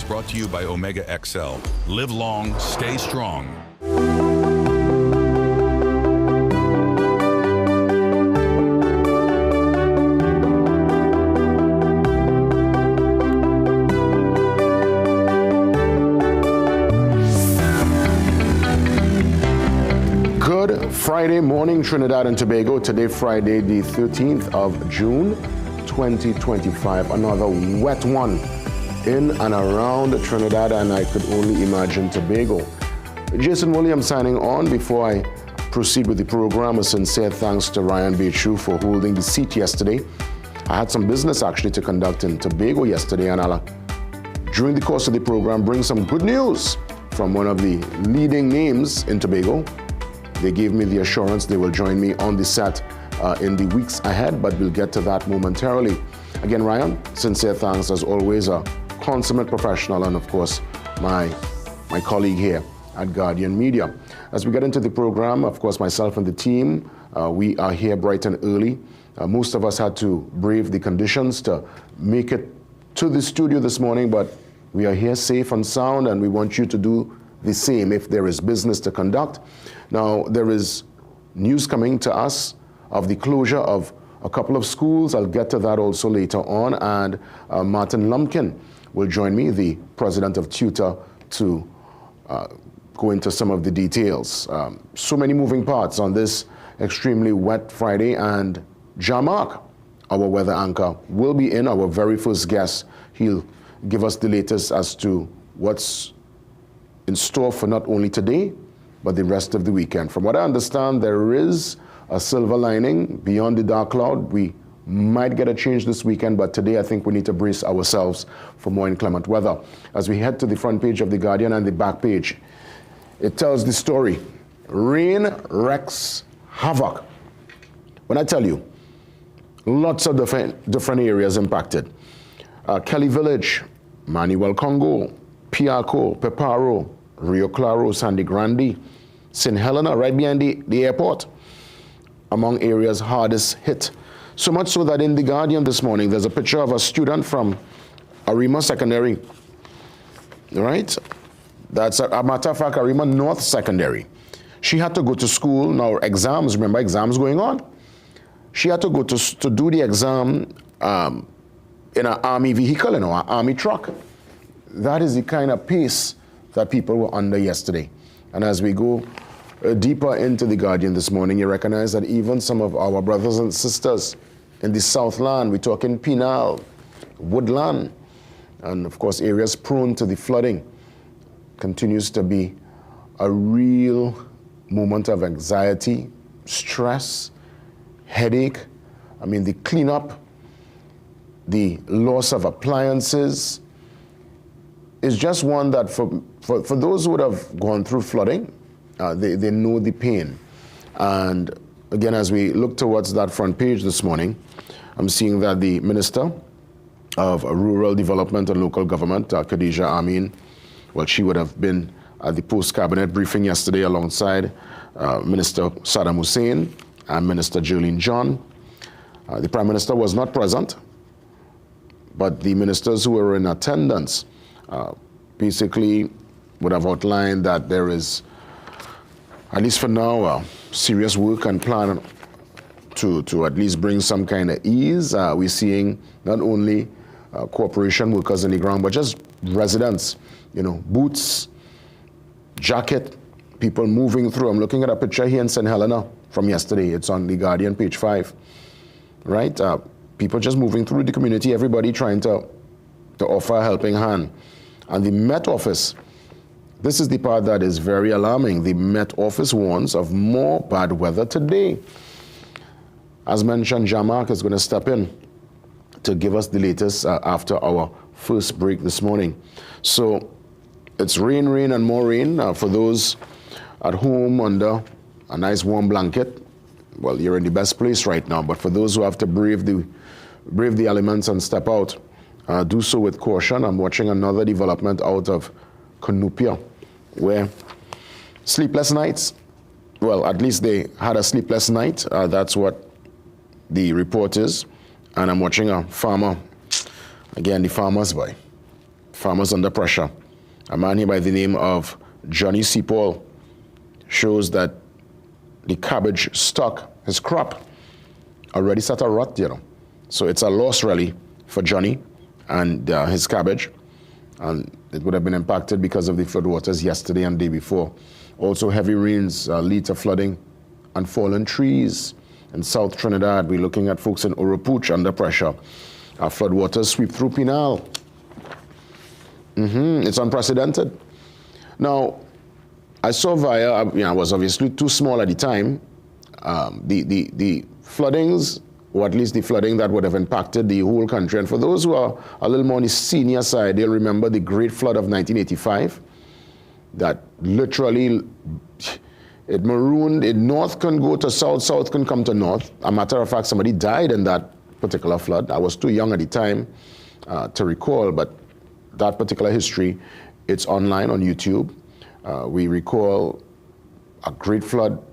brought to you by Omega XL. Live long, stay strong. Good Friday morning, Trinidad and Tobago. Today, Friday, the 13th of June, 2025. Another wet one in and around Trinidad, and I could only imagine Tobago. Jason Williams signing on. Before I proceed with the program, a sincere thanks to Ryan Bechu for holding the seat yesterday. I had some business actually to conduct in Tobago yesterday, and I'll, during the course of the program, bring some good news from one of the leading names in Tobago. They gave me the assurance they will join me on the set in the weeks ahead, but we'll get to that momentarily. Again, Ryan, sincere thanks as always, a consummate professional, and of course, my colleague here at Guardian Media. As we get into the program, of course, myself and the team, we are here bright and early. Most of us had to brave the conditions to make it to the studio this morning, but we are here safe and sound, and we want you to do the same if there is business to conduct. Now, there is news coming to us of the closure of a couple of schools. I'll get to that also later on. And Martin Lumpkin will join me, the president of TTUTA, to go into some of the details. So many moving parts on this extremely wet Friday. And Jamark, our weather anchor, will be in, our very first guest. He'll give us the latest as to what's in store for not only today, but the rest of the weekend. From what I understand, there is a silver lining beyond the dark cloud. We might get a change this weekend, but today I think we need to brace ourselves for more inclement weather. As we head to the front page of The Guardian and the back page, it tells the story. Rain wreaks havoc. When I tell you, lots of different areas impacted. Kelly Village, Manuel Congo, Piaco, Peparo, Rio Claro, Sandy Grande, St. Helena, right behind the airport, among areas hardest hit. So much so that in The Guardian this morning, there's a picture of a student from Arima Secondary, right? That's a matter of fact, Arima North Secondary. She had to go to school, now exams, remember exams going on. She had to go to do the exam in an army vehicle, an army truck. That is the kind of pace that people were under yesterday. And as we go deeper into The Guardian this morning, you recognize that even some of our brothers and sisters in the Southland, we're talking Penal, Woodland, and of course areas prone to the flooding, continues to be a real moment of anxiety, stress, headache. I mean, the cleanup, the loss of appliances, is just one that for those who would have gone through flooding, they know the pain. And again, as we look towards that front page this morning, I'm seeing that the Minister of Rural Development and Local Government, Khadija Amin, well, she would have been at the post-cabinet briefing yesterday alongside Minister Saddam Hussein and Minister Jolene John. The Prime Minister was not present, but the ministers who were in attendance basically would have outlined that there is, at least for now, serious work and plan to at least bring some kind of ease. We're seeing not only corporation workers on the ground, but just residents, boots, jacket, people moving through. I'm looking at a picture here in St. Helena from yesterday. It's on The Guardian, page 5, right? People just moving through the community, everybody trying to offer a helping hand. And the Met Office, this is the part that is very alarming. The Met Office warns of more bad weather today. As mentioned, Jamark is going to step in to give us the latest after our first break this morning. So it's rain, rain, and more rain. For those at home under a nice warm blanket, well, you're in the best place right now. But for those who have to brave the elements and step out, do so with caution. I'm watching another development out of Cunupia, where sleepless nights, well, at least they had a sleepless night. That's what the report is. And I'm watching a farmer, again, the farmer's boy, farmers under pressure. A man here by the name of Johnny C. Paul shows that the cabbage stock, his crop, already set a rut, So it's a loss really for Johnny and his cabbage. And it would have been impacted because of the floodwaters yesterday and day before. Also heavy rains lead to flooding and fallen trees. In South Trinidad, we're looking at folks in Oropuch under pressure. Floodwaters sweep through Pinal. It's unprecedented. Now, I saw via, I was obviously too small at the time, the floodings, or at least the flooding that would have impacted the whole country. And for those who are a little more on the senior side, they'll remember the Great Flood of 1985 that literally, it marooned, north can go to south, south can come to north. A matter of fact, somebody died in that particular flood. I was too young at the time to recall, but that particular history, it's online on YouTube. We recall a great flood,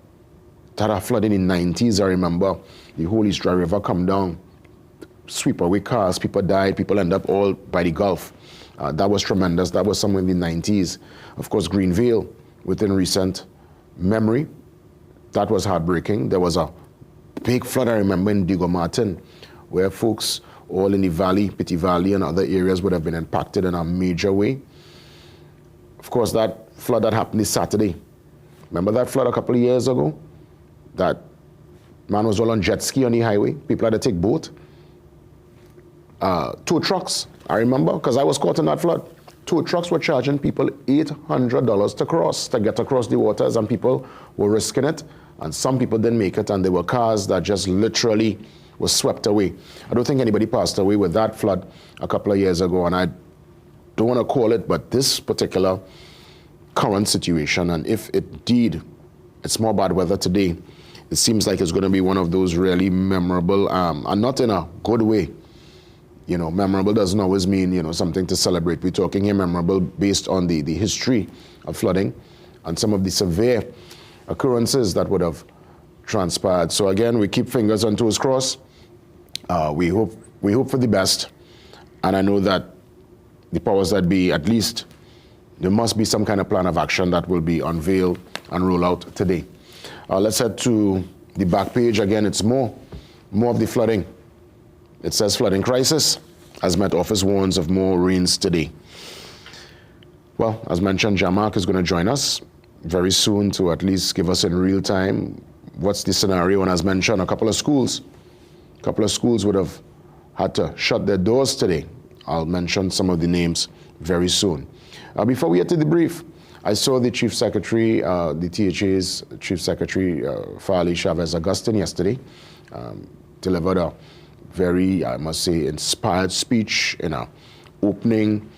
that flood in the 90s, I remember. The whole East Dry River come down, sweep away cars, people died, people end up all by the Gulf. That was tremendous. That was somewhere in the 90s. Of course, Greenvale, within recent memory, that was heartbreaking. There was a big flood, I remember, in Diego Martin, where folks all in the valley, Pity Valley and other areas would have been impacted in a major way. Of course, that flood that happened this Saturday. Remember that flood a couple of years ago? That man was all on jet ski on the highway. People had to take boat. Tow trucks, I remember, because I was caught in that flood. Tow trucks were charging people $800 to get across the waters, and people were risking it. And some people didn't make it, and there were cars that just literally were swept away. I don't think anybody passed away with that flood a couple of years ago, and I don't want to call it, but this particular current situation, and if indeed it's more bad weather today, it seems like it's going to be one of those really memorable, and not in a good way. Memorable doesn't always mean, something to celebrate. We're talking here memorable based on the history of flooding and some of the severe occurrences that would have transpired. So again, we keep fingers and toes crossed. We hope for the best. And I know that the powers that be, at least, there must be some kind of plan of action that will be unveiled and rolled out today. Let's head to the back page. Again, it's more of the flooding. It says flooding crisis, as Met Office warns of more rains today. Well, as mentioned, Jamark is going to join us very soon to at least give us in real time what's the scenario. And as mentioned, a couple of schools would have had to shut their doors today. I'll mention some of the names very soon. Before we get to the brief, I saw the Chief Secretary, the THA's Chief Secretary, Farley Chavez Augustine, yesterday, delivered a very, I must say, inspired speech in our opening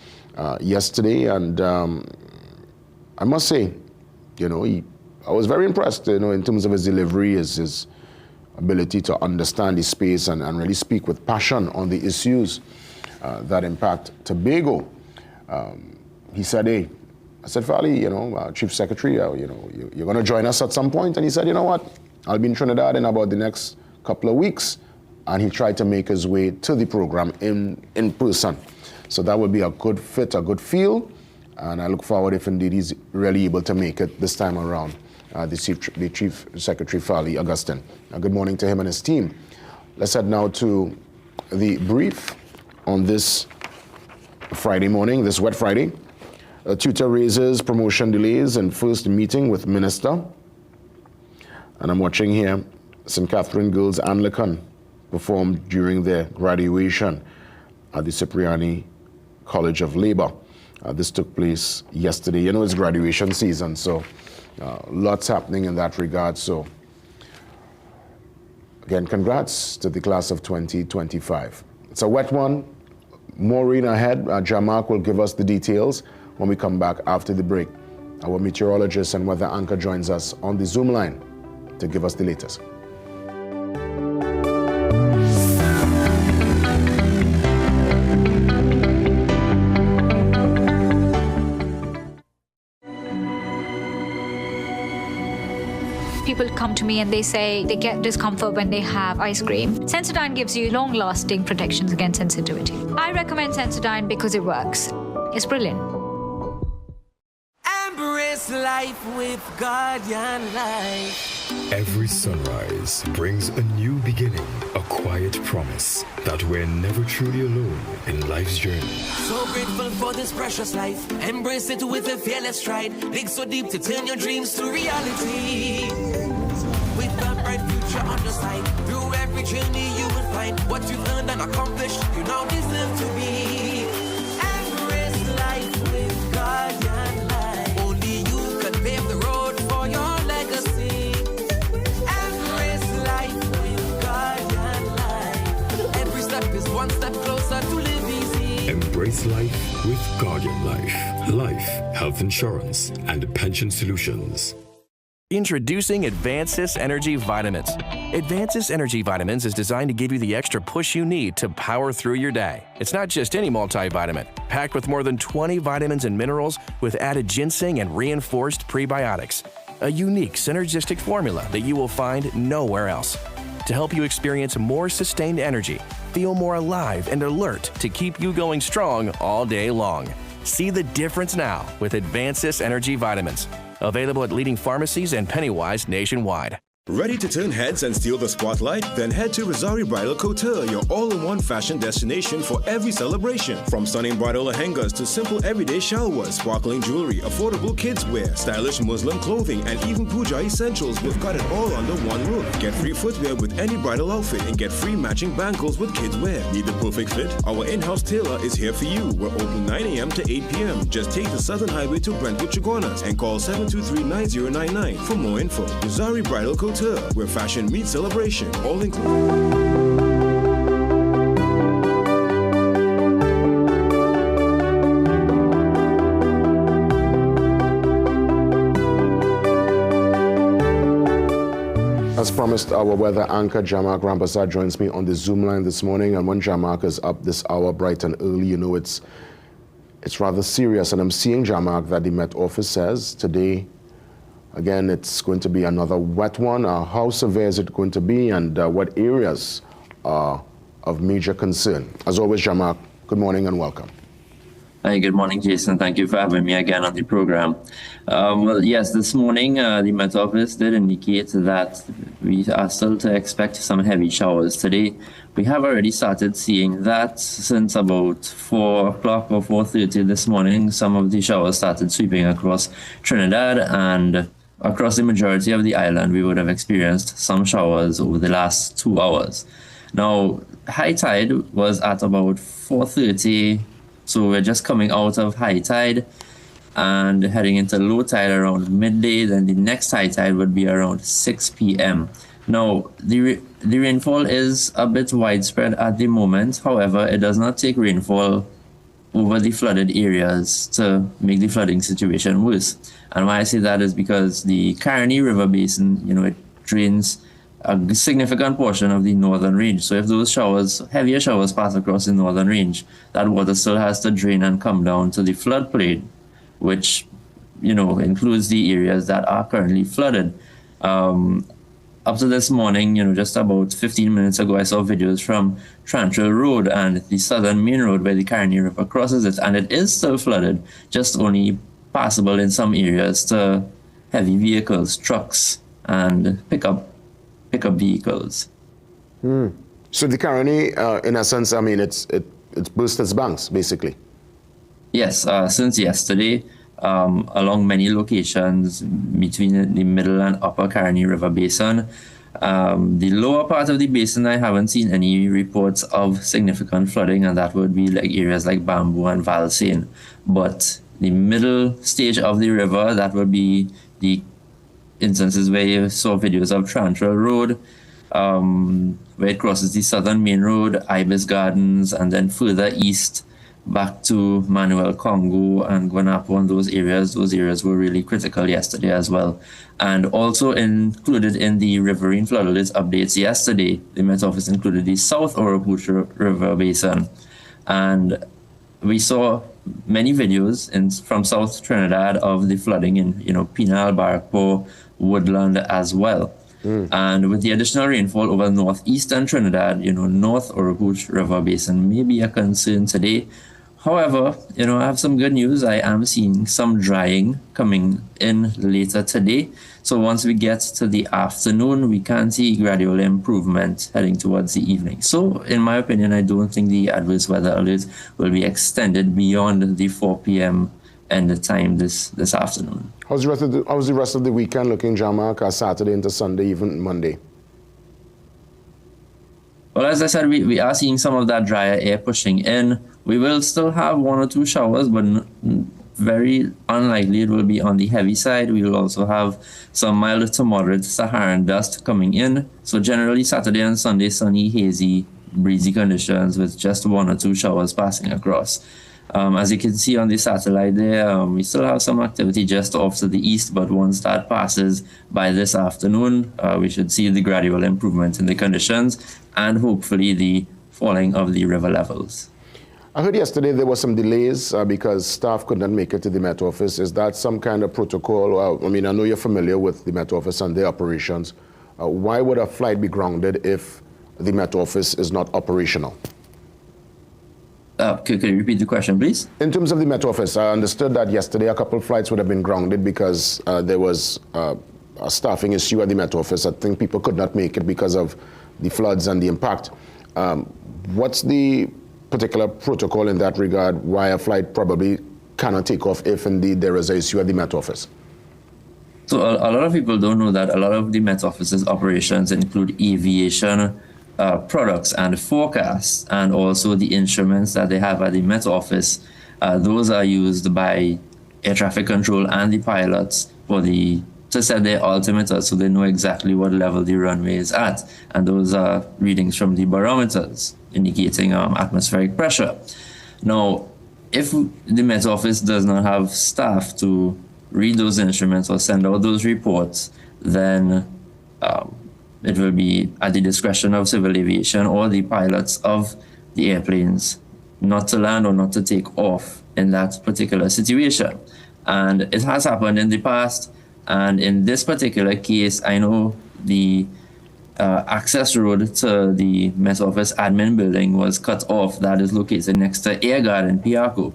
yesterday. And I must say, I was very impressed, in terms of his delivery, his ability to understand the space and really speak with passion on the issues that impact Tobago. He said, hey, I said, Farley, Chief Secretary, you're going to join us at some point? And he said, you know what? I'll be in Trinidad in about the next couple of weeks. And he tried to make his way to the program in person. So that would be a good fit, a good feel. And I look forward if indeed he's really able to make it this time around, the Chief Secretary Farley Augustine. Good morning to him and his team. Let's head now to the brief on this Friday morning, this wet Friday. TTUTA raises promotion delays in first meeting with Minister. And I'm watching here, St. Catherine Girls Anglican performed during their graduation at the Cipriani College of Labor. This took place yesterday. It's graduation season, so lots happening in that regard. So again, congrats to the class of 2025. It's a wet one, more rain ahead. Jamark will give us the details when we come back after the break. Our meteorologist and weather anchor joins us on the Zoom line to give us the latest. People come to me and they say they get discomfort when they have ice cream. Sensodyne gives you long-lasting protections against sensitivity. I recommend Sensodyne because it works. is brilliant. Embrace life with Guardian Life. Every sunrise brings a new beginning, a quiet promise that we're never truly alone in life's journey. So grateful for this precious life. Embrace it with a fearless stride. Dig so deep to turn your dreams to reality. With a bright future on your side. Through every journey you will find what you've earned and accomplished. You now deserve to be. Embrace life with Guardian Life. Only you can pave the road for your legacy. Embrace life with Guardian Life. Every step is one step closer to live easy. Embrace life with Guardian Life. Life, health insurance, and pension solutions. Introducing Advancis Energy Vitamins. Advancis Energy Vitamins is designed to give you the extra push you need to power through your day. It's not just any multivitamin, packed with more than 20 vitamins and minerals with added ginseng and reinforced prebiotics. A unique synergistic formula that you will find nowhere else. To help you experience more sustained energy, feel more alive and alert to keep you going strong all day long. See the difference now with Advancis Energy Vitamins. Available at leading pharmacies and Pennywise nationwide. Ready to turn heads and steal the spotlight? Then head to Rosari Bridal Couture, your all-in-one fashion destination for every celebration. From stunning bridal lehengas to simple everyday shawls, sparkling jewelry, affordable kids wear, stylish Muslim clothing, and even puja essentials, we've got it all under one roof. Get free footwear with any bridal outfit and get free matching bangles with kids wear. Need the perfect fit? Our in-house tailor is here for you. We're open 9 a.m. to 8 p.m. Just take the Southern Highway to Brentwood, Chaguanas and call 723-9099 for more info. Rosari Bridal Couture, where fashion meets celebration, all included. As promised, our weather anchor Jamak Rampasad joins me on the Zoom line this morning, and when Jamak is up this hour bright and early, you know it's rather serious. And I'm seeing, Jamak, that the Met Office says today, again, it's going to be another wet one. How severe is it going to be, and what areas are of major concern? As always, Jamak, good morning and welcome. Hi, good morning, Jason. Thank you for having me again on the program. Well, yes, this morning the Met Office did indicate that we are still to expect some heavy showers today. We have already started seeing that since about 4 o'clock or 4:30 this morning. Some of the showers started sweeping across Trinidad, and across the majority of the island, we would have experienced some showers over the last 2 hours. Now, high tide was at about 4:30. So we're just coming out of high tide and heading into low tide around midday. Then the next high tide would be around 6 p.m. Now, the rainfall is a bit widespread at the moment. However, it does not take rainfall over the flooded areas to make the flooding situation worse. And why I say that is because the Caroni River Basin, it drains a significant portion of the northern range. So if those heavier showers pass across the northern range, that water still has to drain and come down to the floodplain, which, includes the areas that are currently flooded. Up to this morning, just about 15 minutes ago, I saw videos from Trantrail Road and the southern main road where the Caroni River crosses it, and it is still flooded, just only passable in some areas to heavy vehicles, trucks, and pickup vehicles. So the Caroni, in a sense, it's burst its banks, basically. Yes, since yesterday, along many locations between the middle and upper Caroni River Basin. The lower part of the basin, I haven't seen any reports of significant flooding, and that would be like areas like Bamboo and Valsain. But the middle stage of the river, that would be the instances where you saw videos of Trantrail Road, where it crosses the southern main road, Ibis Gardens, and then further east back to Manuel Congo and Guanapo and those areas. Those areas were really critical yesterday as well. And also included in the riverine flood alert updates yesterday, the Met Office included the South Oropouche River Basin. And we saw many videos from South Trinidad of the flooding in, Pinal, Barrackpore, Woodland as well. And with the additional rainfall over northeastern Trinidad, North Oropouche River Basin may be a concern today. However, I have some good news. I am seeing some drying coming in later today. So once we get to the afternoon, we can see gradual improvement heading towards the evening. So in my opinion, I don't think the adverse weather alert will be extended beyond the 4 p.m. end time this afternoon. How's the rest of the weekend looking, Jean-Marc? Saturday into Sunday, even Monday? Well, as I said, we are seeing some of that drier air pushing in. We will still have 1 or 2 showers, but very unlikely it will be on the heavy side. We will also have some mild to moderate Saharan dust coming in. So generally Saturday and Sunday, sunny, hazy, breezy conditions with just 1 or 2 showers passing across. As you can see on the satellite there, we still have some activity just off to the east, but once that passes by this afternoon, we should see the gradual improvement in the conditions and hopefully the falling of the river levels. I heard yesterday there were some delays because staff could not make it to the Met Office. Is that some kind of protocol? I know you're familiar with the Met Office and their operations. Why would a flight be grounded if the Met Office is not operational? Could you repeat the question, please? In terms of the Met Office, I understood that yesterday a couple of flights would have been grounded because there was a staffing issue at the Met Office. I think people could not make it because of the floods and the impact. What's the particular protocol in that regard, why a flight probably cannot take off if indeed there is an issue at the Met Office? So a lot of people don't know that a lot of the Met Office's operations include aviation products and forecasts, and also the instruments that they have at the Met Office. Those are used by air traffic control and the pilots to set their altimeter so they know exactly what level the runway is at. And those are readings from the barometers indicating atmospheric pressure. Now, if the Met Office does not have staff to read those instruments or send out those reports, then it will be at the discretion of civil aviation or the pilots of the airplanes not to land or not to take off in that particular situation. And it has happened in the past. And in this particular case, I know the access road to the Met Office admin building was cut off. That is located next to Air Guard in Piaco.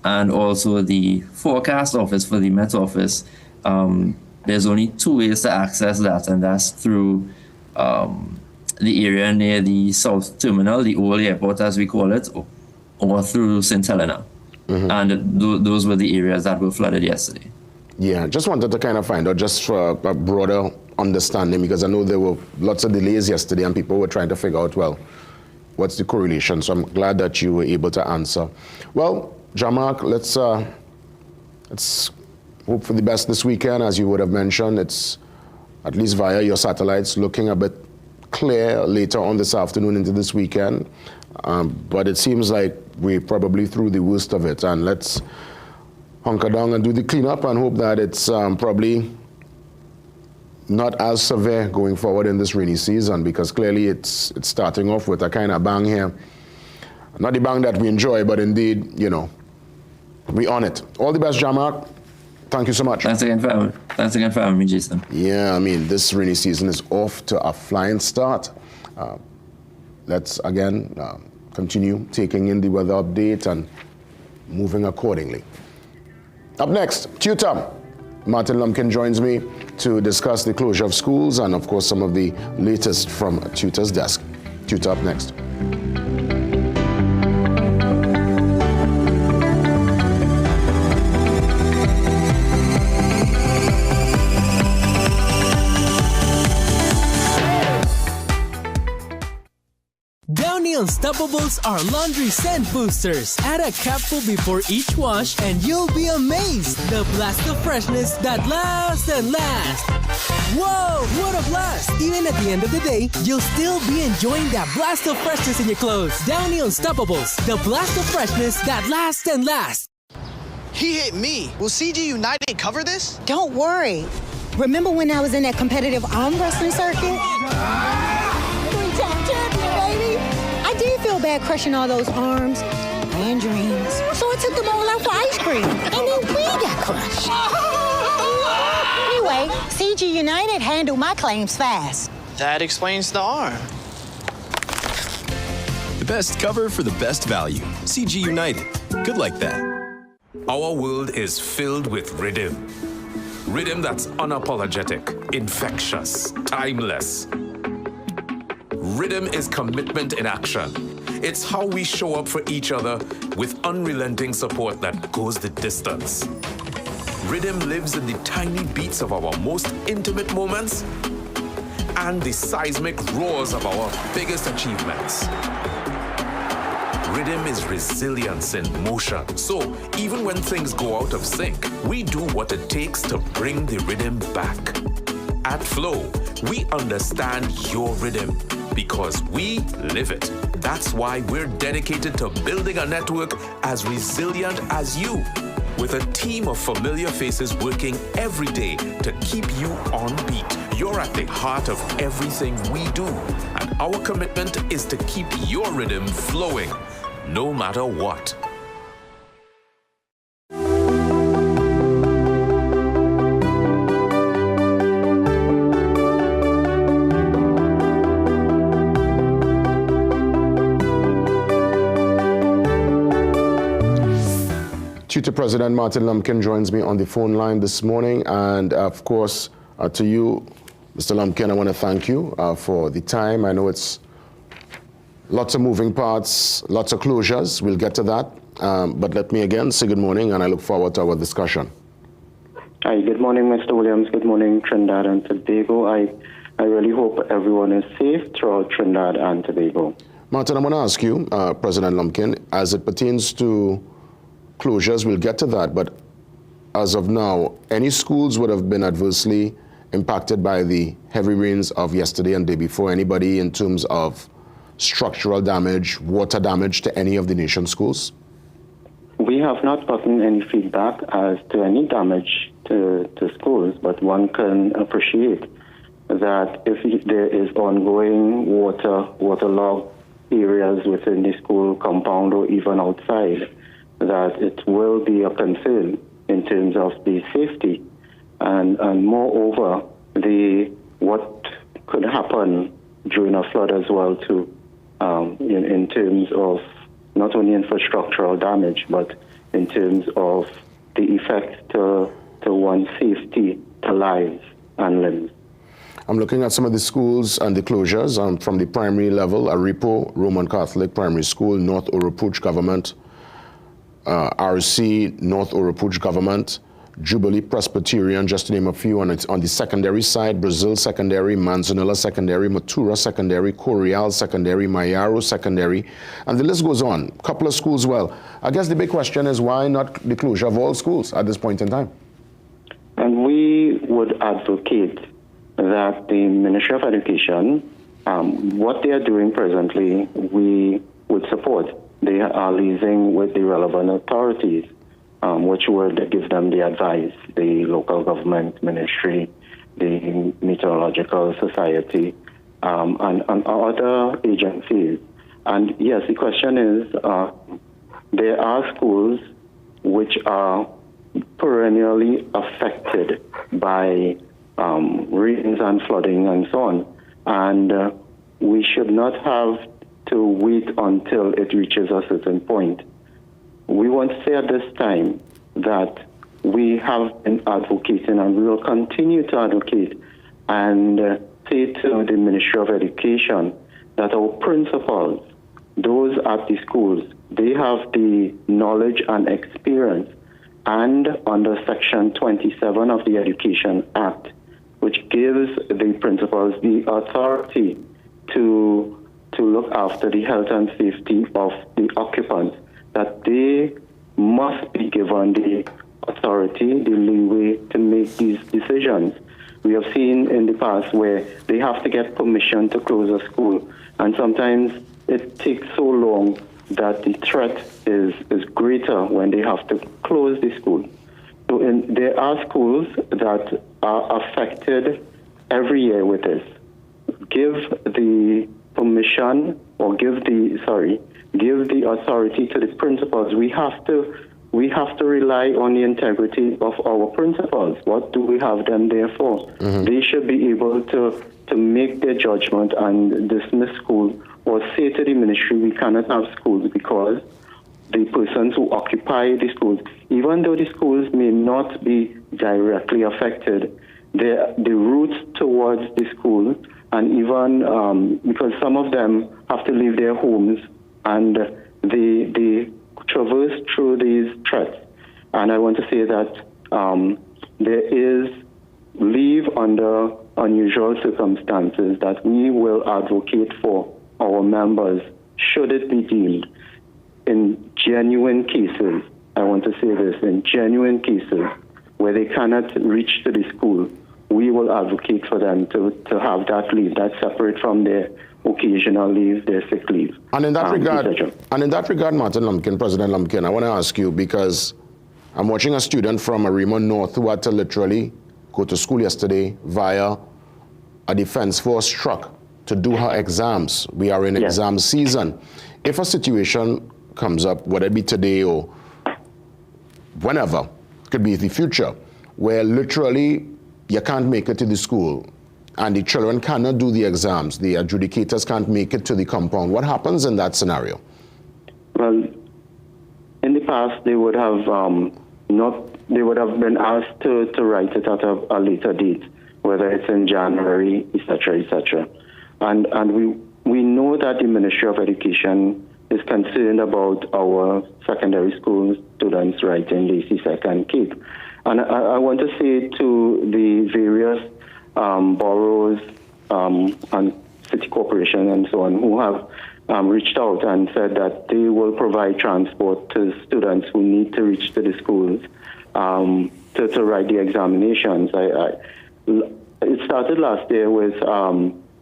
And also the forecast office for the Met Office. There's only 2 ways to access that, and that's through the area near the South Terminal, the old airport as we call it, or through St. Helena. Mm-hmm. And those were the areas that were flooded yesterday. Yeah, just wanted to kind of find out just for a broader understanding, because I know there were lots of delays yesterday and people were trying to figure out, well, what's the correlation? So I'm glad that you were able to answer. Well, Jean-Marc, let's hope for the best this weekend. As you would have mentioned, it's at least via your satellites looking a bit clear later on this afternoon into this weekend. But it seems like we're probably through the worst of it, and let's hunker down and do the cleanup and hope that it's probably not as severe going forward in this rainy season, because clearly it's starting off with a kind of bang here. Not the bang that we enjoy, but indeed, we on it. All the best, Jean-Marc. Thank you so much. Thanks again for having me, Jason. Yeah, this rainy season is off to a flying start. Let's again continue taking in the weather update and moving accordingly. Up next, TTUTA. Martin Lumpkin joins me to discuss the closure of schools and, of course, some of the latest from TTUTA's desk. TTUTA up next. Unstoppables are laundry scent boosters. Add a capful before each wash and you'll be amazed. The blast of freshness that lasts and lasts. Whoa, what a blast! Even at the end of the day, you'll still be enjoying that blast of freshness in your clothes. Downy Unstoppables, the blast of freshness that lasts and lasts. He hit me. Will CG United cover this? Don't worry. Remember when I was in that competitive arm wrestling circuit? 3-time champion, baby! I did feel bad crushing all those arms and dreams. So I took them all out for ice cream. And then we got crushed. Anyway, CG United handled my claims fast. That explains the arm. The best cover for the best value. CG United. good like that. Our world is filled with rhythm. Rhythm that's unapologetic, infectious, timeless. Rhythm is commitment in action. It's how we show up for each other with unrelenting support that goes the distance. Rhythm lives in the tiny beats of our most intimate moments and the seismic roars of our biggest achievements. Rhythm is resilience in motion. So even when things go out of sync, we do what it takes to bring the rhythm back. At Flow, we understand your rhythm because we live it. That's why we're dedicated to building a network as resilient as you, with a team of familiar faces working every day to keep you on beat. You're at the heart of everything we do, and our commitment is to keep your rhythm flowing, no matter what. TTUTA President Martin Lumpkin joins me on the phone line this morning. And of course, to you, Mr. Lumpkin, I want to thank you for the time. I know it's lots of moving parts, lots of closures. We'll get to that. But let me again say good morning, and I look forward to our discussion. Hi, good morning, Mr. Williams. Good morning, Trinidad and Tobago. I really hope everyone is safe throughout Trinidad and Tobago. Martin, I want to ask you, President Lumpkin, as it pertains to closures, we'll get to that, but as of now, any schools would have been adversely impacted by the heavy rains of yesterday and day before? Anybody in terms of structural damage, water damage to any of the nation's schools? We have not gotten any feedback as to any damage to schools, but one can appreciate that if there is ongoing waterlogged areas within the school compound or even outside, that it will be a concern in terms of the safety and moreover what could happen during a flood as well too, in terms of not only infrastructural damage but in terms of the effect to one's safety, to lives and limbs. I'm looking at some of the schools and the closures from the primary level: Aripo Roman Catholic Primary School, North Oropouche Government, RC North Oropouche Government, Jubilee Presbyterian, just to name a few. And it's on the secondary side: Brazil Secondary, Manzanilla Secondary, Matura Secondary, Corial Secondary, Mayaro Secondary, and the list goes on. A couple of schools, well, I guess the big question is why not the closure of all schools at this point in time? And we would advocate that the Ministry of Education, what they are doing presently, we would support. They are liaising with the relevant authorities, which would give them the advice, the local government ministry, the meteorological society, and other agencies. And yes, the question is, there are schools which are perennially affected by rains and flooding and so on. And we should not have to wait until it reaches a certain point. We want to say at this time that we have been advocating and we will continue to advocate and say to the Ministry of Education that our principals, those at the schools, they have the knowledge and experience, and under Section 27 of the Education Act, which gives the principals the authority to look after the health and safety of the occupants, that they must be given the authority, the leeway to make these decisions. We have seen in the past where they have to get permission to close a school, and sometimes it takes so long that the threat is greater when they have to close the school. So there are schools that are affected every year with this. Give the permission or give the authority to the principals. We have to rely on the integrity of our principals. What do we have them there for? Mm-hmm. They should be able to make their judgment and dismiss school or say to the ministry we cannot have schools because the persons who occupy the schools, even though the schools may not be directly affected, the routes towards the school, and even because some of them have to leave their homes and they traverse through these threats. And I want to say that there is leave under unusual circumstances that we will advocate for our members should it be deemed. In genuine cases, I want to say this, in genuine cases where they cannot reach to the school, we will advocate for them to have that leave. That's separate from their occasional leave, their sick leave. And in that regard, Martin Lumpkin, President Lumpkin, I want to ask you, because I'm watching a student from Rincon North who had to literally go to school yesterday via a defense force truck to do her exams. We are in exam season. If a situation comes up, whether it be today or whenever, could be the future, where literally you can't make it to the school and the children cannot do the exams, the adjudicators can't make it to the compound, what happens in that scenario? Well, in the past, they would have been asked to write it at a later date, whether it's in January, etc., etc. And we know that the Ministry of Education is concerned about our secondary school students writing the C2 CAPE. And I want to say to the various boroughs and city corporation and so on who have reached out and said that they will provide transport to students who need to reach to the schools to write the examinations. It started last year with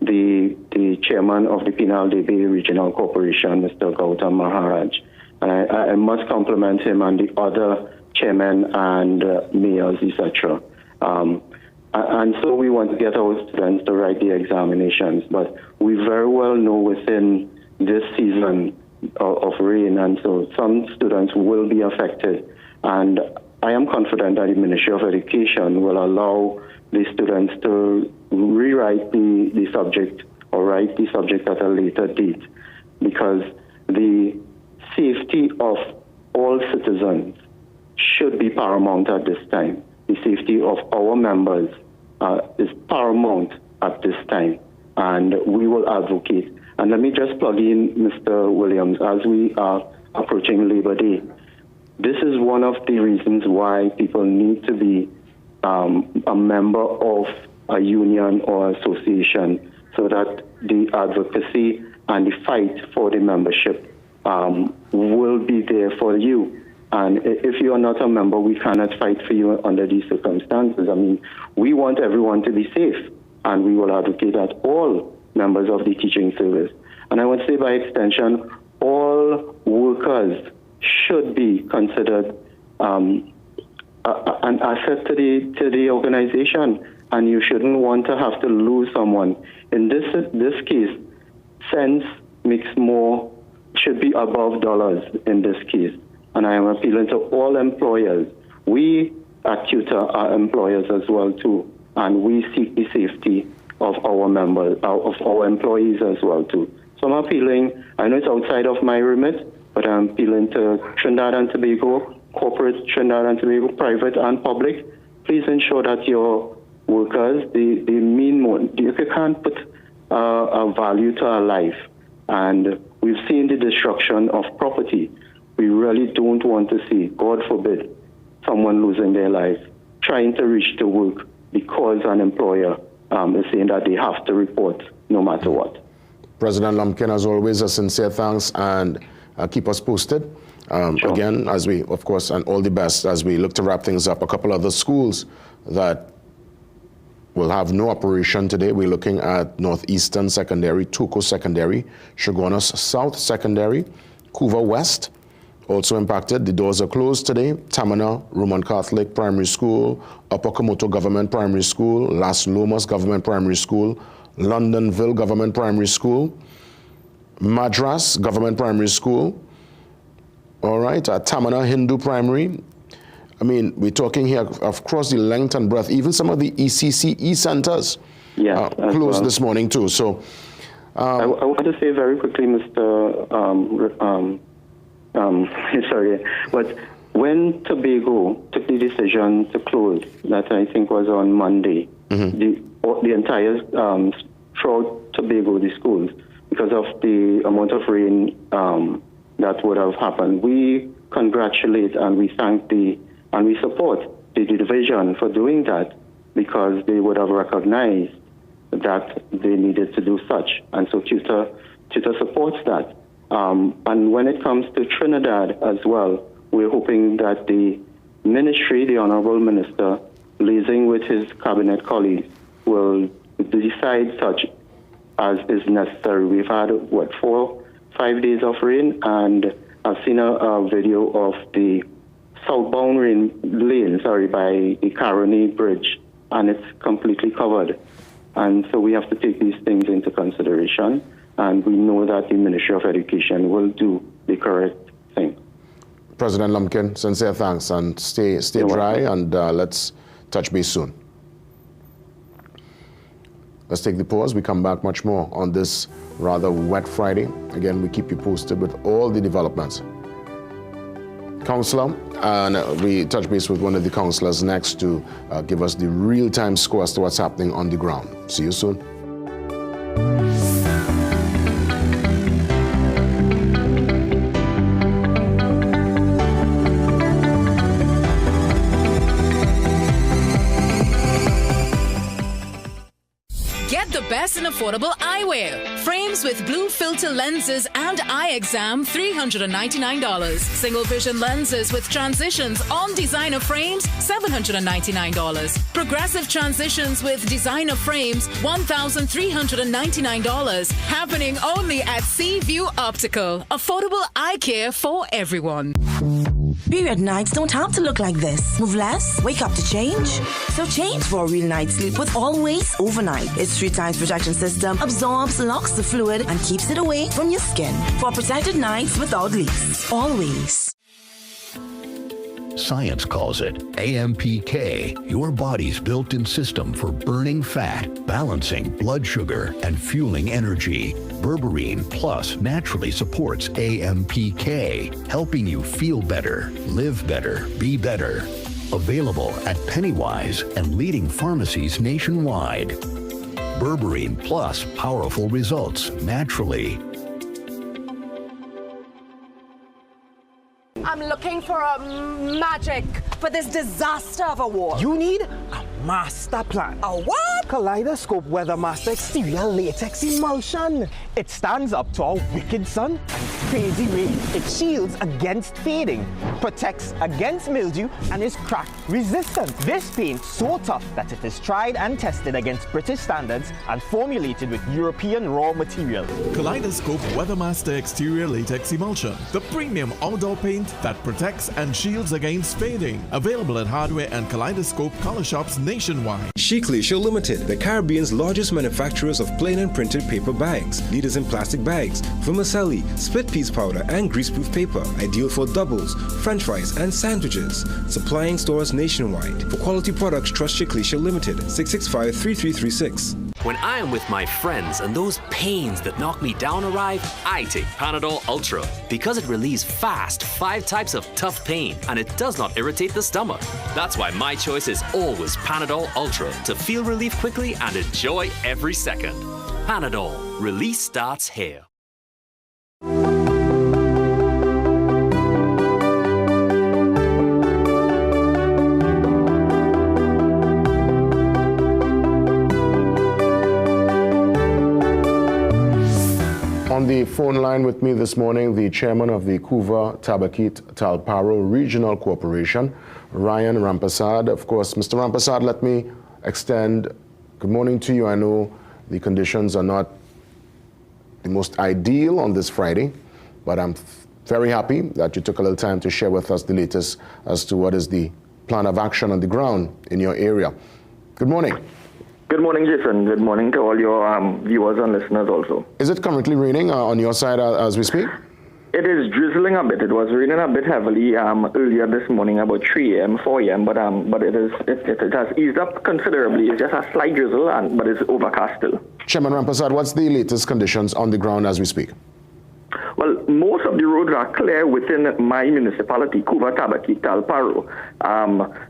the chairman of the Penal Bay Regional Corporation, Mr. Gautam Maharaj. And I must compliment him and the other chairmen and mayors, etc. And so we want to get our students to write the examinations. But we very well know within this season of rain, and so some students will be affected. And I am confident that the Ministry of Education will allow the students to rewrite the subject or write the subject at a later date, because the safety of all citizens should be paramount at this time. The safety of our members is paramount at this time, and we will advocate. And let me just plug in, Mr. Williams, as we are approaching Labor Day. This is one of the reasons why people need to be a member of a union or association, so that the advocacy and the fight for the membership will be there for you. And if you are not a member, we cannot fight for you under these circumstances. I mean, we want everyone to be safe, and we will advocate that all members of the teaching service. And I would say by extension, all workers should be considered an asset to the organization, and you shouldn't want to have to lose someone. In this case, cents makes more, should be above dollars in this case. And I am appealing to all employers. We at TTUTA are employers as well too, and we seek the safety of our members, of our employees as well too. So I'm appealing, I know it's outside of my remit, but I'm appealing to Trinidad and Tobago, corporate Trinidad and Tobago, private and public. Please ensure that your workers, they mean more. You can't put a value to a life. And we've seen the destruction of property. We really don't want to see, God forbid, someone losing their life trying to reach to work because an employer is saying that they have to report no matter what. President Lumpkin, as always, a sincere thanks, and keep us posted. Sure. Again, as we, of course, and all the best as we look to wrap things up. A couple other schools that will have no operation today. We're looking at Northeastern Secondary, Tuco Secondary, Shogunas South Secondary, Couva West, also impacted. The doors are closed today. Tamana Roman Catholic Primary School, Upper Komoto Government Primary School, Las Lomas Government Primary School, Londonville Government Primary School, Madras Government Primary School, all right, Tamana Hindu Primary. I mean, we're talking here across the length and breadth. Even some of the ECCE centers closed this morning too. So I want to say very quickly, Mr. sorry, but when Tobago took the decision to close, that I think was on Monday, the entire throughout Tobago, the schools, because of the amount of rain that would have happened, we congratulate and we thank and we support the division for doing that, because they would have recognized that they needed to do such. And so TTUTA supports that. And when it comes to Trinidad as well, we're hoping that the ministry, the Honorable Minister, liaising with his cabinet colleagues, will decide such as is necessary. We've had, 4-5 days of rain, and I've seen a video of the southbound lane by the Caroni Bridge, and it's completely covered. And so we have to take these things into consideration, and we know that the Ministry of Education will do the correct thing. President Lumpkin, sincere thanks, and stay dry, and let's touch base soon. Let's take the pause. We come back much more on this rather wet Friday. Again, we keep you posted with all the developments. Councillor, and we touch base with one of the councillors next to give us the real-time score as to what's happening on the ground. See you soon. Get the best in affordable eyewear. Frames with blue filter lenses and eye exam, $399. Single vision lenses with transitions on designer frames, $799. Progressive transitions with designer frames, $1,399. Happening only at Seaview Optical. Affordable eye care for everyone. Period nights don't have to look like this. Move less, wake up to change. So change for a real night's sleep with Always Overnight. Its 3 times protection system absorbs, locks the fluid, and keeps it away from your skin. For protected nights without leaks. Always. Science calls it AMPK, your body's built-in system for burning fat, balancing blood sugar, and fueling energy. Berberine Plus naturally supports AMPK, helping you feel better, live better, be better. Available at Pennywise and leading pharmacies nationwide. Berberine Plus, powerful results naturally. I'm looking for a magic for this disaster of a war. You need a master plan. A what? Kaleidoscope Weathermaster Exterior Latex Emulsion. It stands up to our wicked sun and crazy rain. It shields against fading, protects against mildew, and is crack resistant. This paint so tough that it is tried and tested against British standards and formulated with European raw material. Kaleidoscope Weathermaster Exterior Latex Emulsion, the premium outdoor paint that protects and shields against fading. Available at hardware and Kaleidoscope color shops nationwide. Sheikleisure Limited, the Caribbean's largest manufacturers of plain and printed paper bags, leaders in plastic bags, vermicelli, split piece powder, and greaseproof paper, ideal for doubles, french fries, and sandwiches. Supplying stores nationwide. For quality products, trust Sheikleisure Limited, 665-3336. When I am with my friends and those pains that knock me down arrive, I take Panadol Ultra because it relieves fast 5 types of tough pain and it does not irritate the stomach. That's why my choice is always Panadol Ultra to feel relief quickly and enjoy every second. Panadol, release starts here. On the phone line with me this morning, the chairman of the Couva Tabakit Talparo Regional Corporation, Ryan Rampasad. Of course, Mr. Rampasad, let me extend good morning to you. I know the conditions are not the most ideal on this Friday, but I'm very happy that you took a little time to share with us the latest as to what is the plan of action on the ground in your area. Good morning. Good morning, Jason. Good morning to all your viewers and listeners also. Is it currently raining on your side as we speak? It is drizzling a bit. It was raining a bit heavily earlier this morning, about 3 a.m., 4 a.m., but it has eased up considerably. It's just a slight drizzle, but it's overcast still. Chairman Rampasad, what's the latest conditions on the ground as we speak? Well, Well, most of the roads are clear within my municipality, Cuba, Tabaqui, Talparo.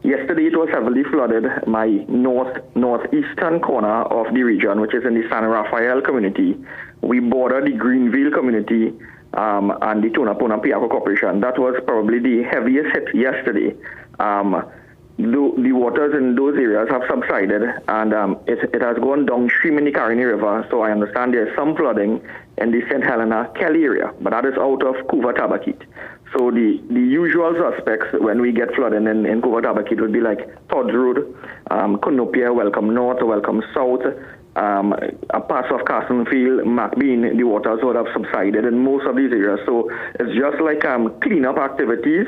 Yesterday it was heavily flooded. My northeastern corner of the region, which is in the San Rafael community. We border the Greenville community and the Tonapona Piaco Corporation. That was probably the heaviest hit yesterday. The waters in those areas have subsided, and it has gone downstream in the Caroni River. So I understand there's some flooding in the St. Helena Kelly area, but that is out of Cuba Tabaqui. So the usual suspects when we get flooding in Cuba Tabaqui would be like Todd's Road, Conopia, Welcome North, Welcome South, a part of Carsonfield, McBean. The waters would have subsided in most of these areas. So it's just like cleanup activities.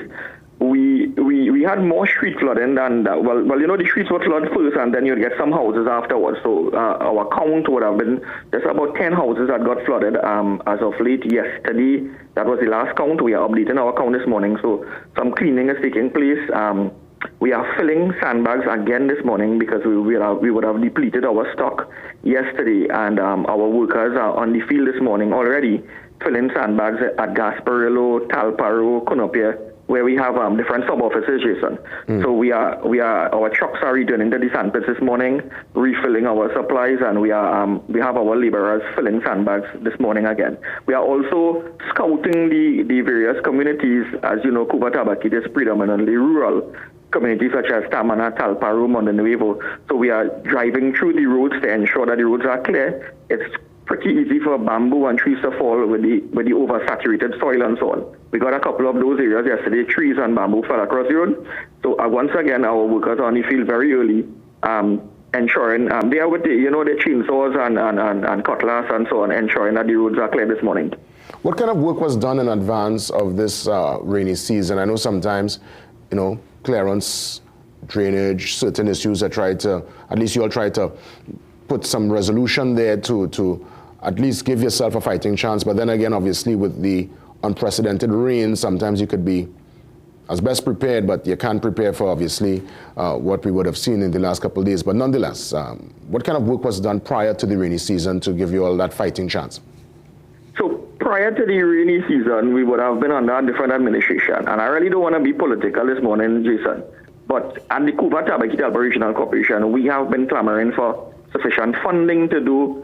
We had more street flooding than that. Well, the streets would flood first, and then you'd get some houses afterwards. So our count would have been just about 10 houses that got flooded as of late yesterday. That was the last count. We are updating our count this morning. So some cleaning is taking place. We are filling sandbags again this morning because we would have depleted our stock yesterday, and our workers are on the field this morning already filling sandbags at Gasparillo, Talparo, Conopia, where we have different sub-offices, Jason. So our trucks are returning to the sandpits this morning, refilling our supplies, and we have our laborers filling sandbags this morning again. We are also scouting the various communities. As you know, Cuba Tabaqui is predominantly rural communities such as Tamana, Talparo, Montenuevo. So we are driving through the roads to ensure that the roads are clear. It's pretty easy for bamboo and trees to fall with the oversaturated soil and so on. We got a couple of those areas yesterday. Trees and bamboo fell across the road. So once again, our workers are on the field very early, ensuring they are with the chainsaws and cutlass and so on, ensuring that the roads are clear this morning. What kind of work was done in advance of this rainy season? I know sometimes, clearance, drainage, certain issues that at least you all try to put some resolution there to at least give yourself a fighting chance. But then again, obviously, with the unprecedented rain, sometimes you could be as best prepared, but you can't prepare for, obviously, what we would have seen in the last couple of days. But nonetheless, what kind of work was done prior to the rainy season to give you all that fighting chance? So prior to the rainy season, we would have been under a different administration. And I really don't want to be political this morning, Jason. But at the Cuba Tabaqui Regional Corporation, we have been clamoring for sufficient funding to do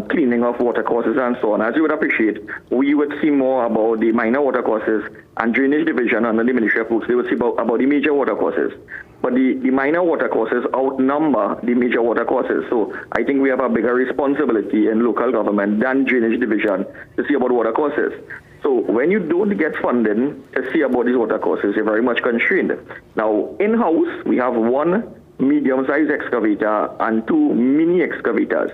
cleaning of watercourses and so on. As you would appreciate, we would see more about the minor watercourses and drainage division under the Ministry of Works. They would see about the major watercourses. But the minor watercourses outnumber the major watercourses. So I think we have a bigger responsibility in local government than drainage division to see about watercourses. So when you don't get funding to see about these watercourses, you're very much constrained. Now, in-house, we have one medium-sized excavator and two mini excavators.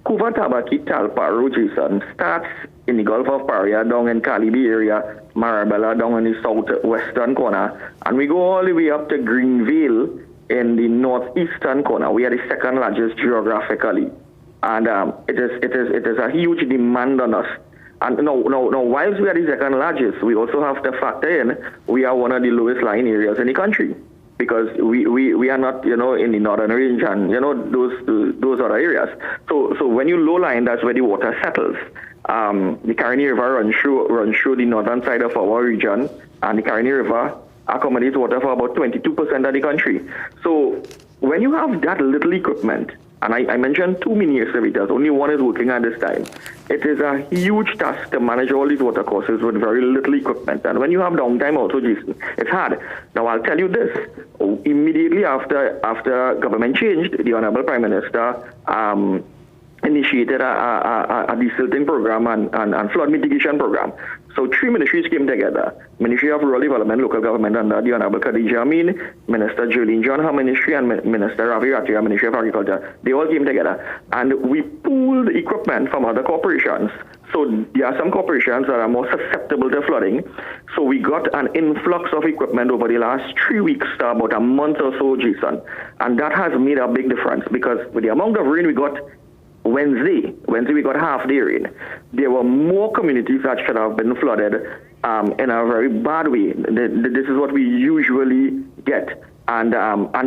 Cuba Tabaqui Talparo, Jason, starts in the Gulf of Paria, down in Calibi area, Marabella down in the southwestern corner, and we go all the way up to Greenville in the northeastern corner. We are the second largest geographically, and it is a huge demand on us. And now, whilst we are the second largest, we also have to factor in we are one of the lowest lying areas in the country, because we are not, in the northern range and, those other areas. So when you low line, that's where the water settles. The Caroni River runs through the northern side of our region, and the Caroni River accommodates water for about 22% of the country. So when you have that little equipment, and I mentioned two mini excavators, only one is working at this time. It is a huge task to manage all these water courses with very little equipment. And when you have downtime also, Jason, it's hard. Now, I'll tell you this. Immediately after government changed, the Honorable Prime Minister initiated a desilting program and flood mitigation program. So three ministries came together. Ministry of Rural Development, Local Government under the Honorable Khadija Amin, Minister Jolene John, her ministry, and Minister Ravi Ratia, Ministry of Agriculture. They all came together. And we pooled equipment from other corporations. So there are some corporations that are more susceptible to flooding. So we got an influx of equipment over the last 3 weeks to about a month or so, Jason. And that has made a big difference, because with the amount of rain we got Wednesday we got half day rain. There were more communities that should have been flooded in a very bad way. This is what we usually get, and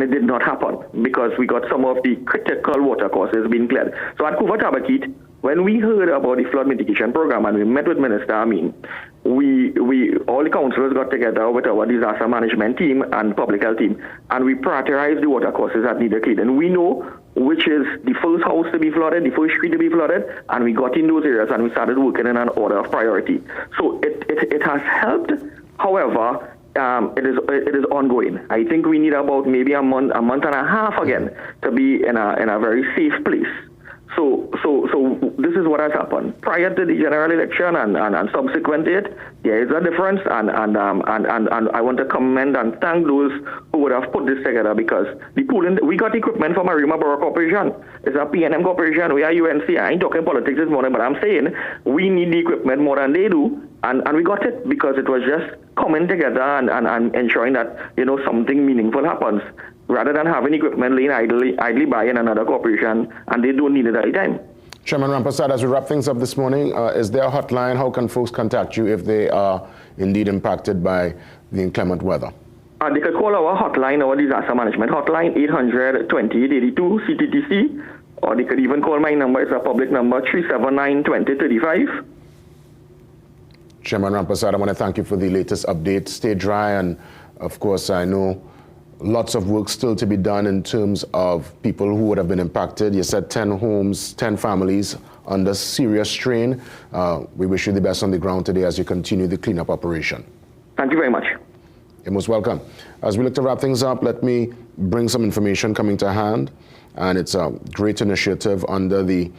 it did not happen because we got some of the critical water courses being cleared. So at Cuba Tabaqui, when we heard about the flood mitigation program and we met with Minister Amin, we all the councillors got together with our disaster management team and public health team, and we prioritized the water courses that needed cleaning. And we know which is the first house to be flooded, the first street to be flooded, and we got in those areas and we started working in an order of priority. So it has helped. However, it is ongoing. I think we need about maybe a month and a half again to be in a very safe place. So this is what has happened. Prior to the general election and subsequent to it, there is a difference, and I want to commend and thank those who would have put this together, because the pooling, we got equipment from Arima Borough Corporation. It's a PNM Corporation. We are UNC. I ain't talking politics this morning, but I'm saying we need the equipment more than they do, and we got it because it was just coming together and ensuring that, you know, something meaningful happens, rather than having equipment laying idly by in another corporation, and they don't need it at the time. Chairman Rampersad, as we wrap things up this morning, is there a hotline? How can folks contact you if they are indeed impacted by the inclement weather? They could call our hotline, our disaster management hotline, 800-2882 CTTC, or they could even call my number. It's a public number, 379-2035. Chairman Rampersad, I want to thank you for the latest update. Stay dry, and of course, I know lots of work still to be done in terms of people who would have been impacted. You said 10 homes, 10 families under serious strain. We wish you the best on the ground today as you continue the cleanup operation. Thank you very much. You're most welcome. As we look to wrap things up, let me bring some information coming to hand. And it's a great initiative under the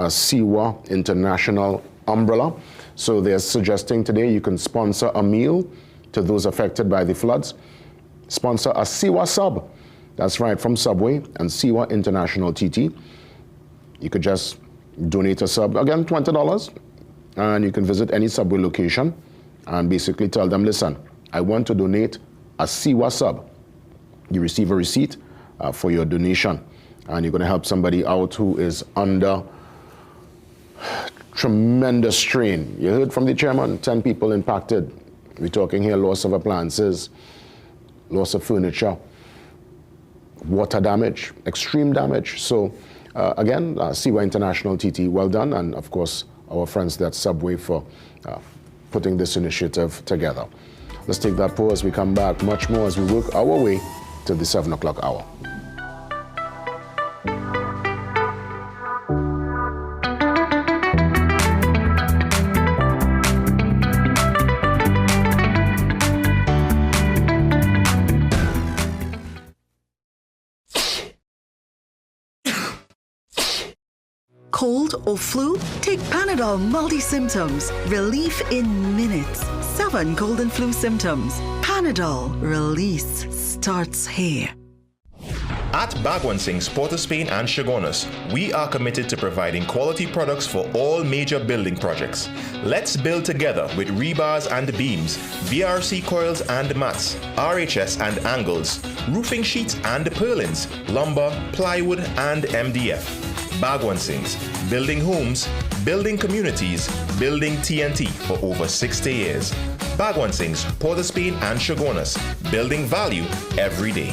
Sewa International umbrella. So they're suggesting today you can sponsor a meal to those affected by the floods. Sponsor a Sewa sub. That's right, from Subway and Sewa International TT. You could just donate a sub, again, $20, and you can visit any Subway location and basically tell them, listen, I want to donate a Sewa sub. You receive a receipt for your donation, and you're going to help somebody out who is under tremendous strain. You heard from the chairman, 10 people impacted. We're talking here loss of appliances, loss of furniture, water damage, extreme damage. So again, Sewa International TT, well done. And of course, our friends at Subway for putting this initiative together. Let's take that pause. We come back much more as we work our way to the 7 o'clock hour. Cold or flu? Take Panadol multi-symptoms. Relief in minutes. 7 cold and flu symptoms. Panadol. Release starts here. At Bagwansing, Porter Spain and Chagonas, we are committed to providing quality products for all major building projects. Let's build together with rebars and beams, BRC coils and mats, RHS and angles, roofing sheets and purlins, lumber, plywood and MDF. Bagwansings, building homes, building communities, building TNT for over 60 years. Bagwansings, Porter Spain and Chagonas, building value every day.